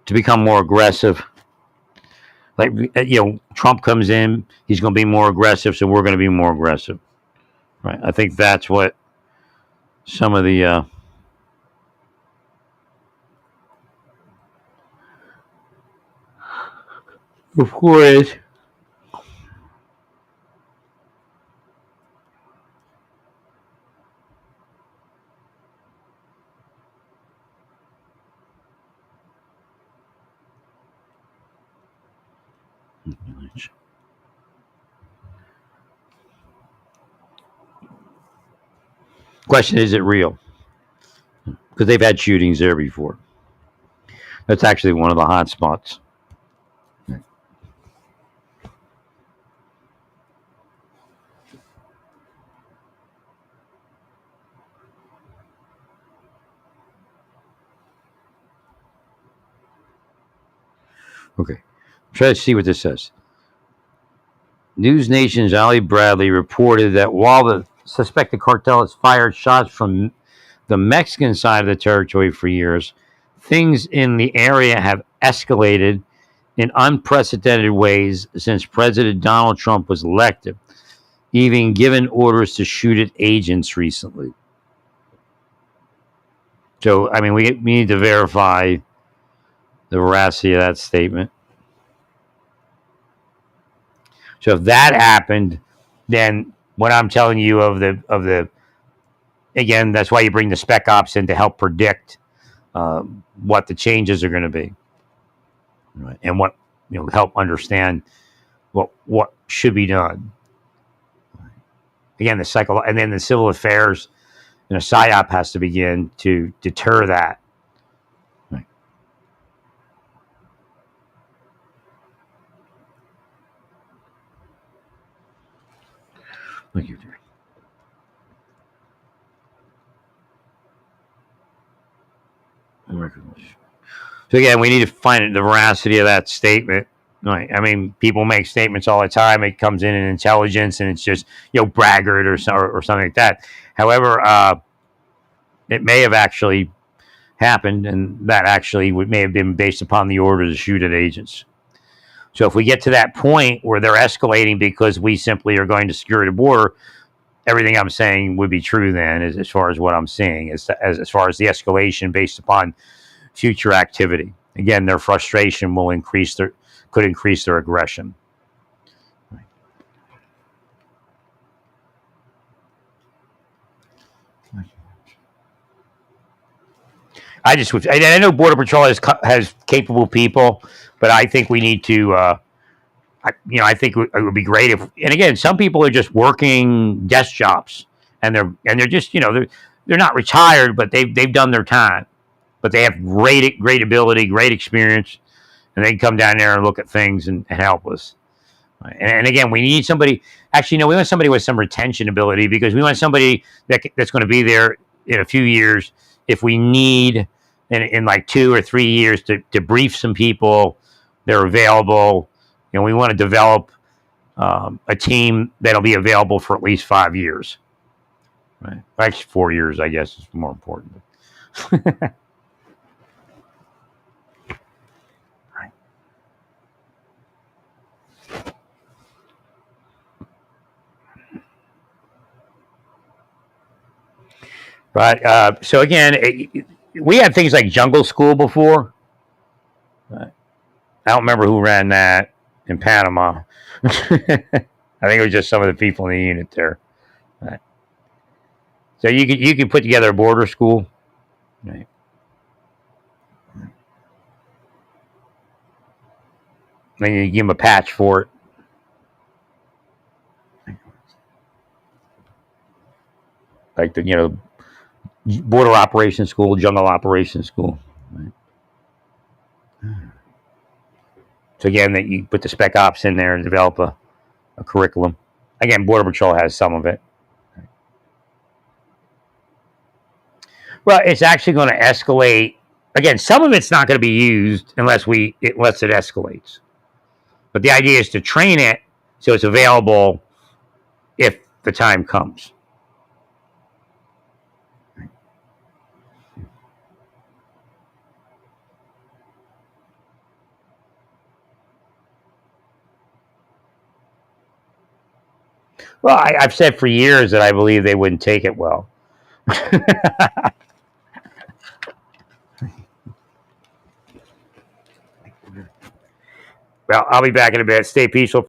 become more aggressive. Like Trump comes in, he's going to be more aggressive, so we're going to be more aggressive. Right. I think that's what some of the before is. Question: is it real? Because they've had shootings there before. That's actually one of the hot spots. Okay. Try to see what this says. News Nation's Ali Bradley reported that while the suspected cartel has fired shots from the Mexican side of the territory for years, things in the area have escalated in unprecedented ways since President Donald Trump was elected, even given orders to shoot at agents recently. So, I mean, we need to verify the veracity of that statement. So, if that happened, then what I'm telling you of the again, that's why you bring the spec ops in to help predict what the changes are going to be, right? And what help understand what should be done. Again, the cycle, and then the civil affairs, PSYOP has to begin to deter that. Right. Thank you. So again, we need to find the veracity of that statement. Right. I mean, people make statements all the time. It comes in intelligence, and it's just braggart or something like that. However, it may have actually happened, and that actually may have been based upon the order to shoot at agents. So if we get to that point where they're escalating because we simply are going to secure the border, everything I'm saying would be true then, as far as what I'm seeing, as far as the escalation based upon future activity. Again, their frustration could increase their aggression. I know Border Patrol has capable people, but I think we need to. I think it would be great if, and again, some people are just working desk jobs, and they're just they're not retired, but they've done their time, but they have great ability, great experience, and they can come down there and look at things and help us. And again, we need somebody. Actually, no, we want somebody with some retention ability, because we want somebody that's going to be there in a few years if we need in like 2 or 3 years to brief some people. They're available. We want to develop a team that'll be available for at least 5 years. Right? Actually, 4 years, I guess, is more important. Right. So again, we had things like Jungle School before. I don't remember who ran that in Panama. I think it was just some of the people in the unit there. Right. So you could put together a border school. Right. Then you give them a patch for it. Like the border operations school, jungle operations school. Right. So again, that you put the spec ops in there and develop a curriculum. Again, Border Patrol has some of it. Well, it's actually going to escalate. Again, some of it's not going to be used unless it escalates. But the idea is to train it so it's available if the time comes. Well, I've said for years that I believe they wouldn't take it well. Well, I'll be back in a bit. Stay peaceful.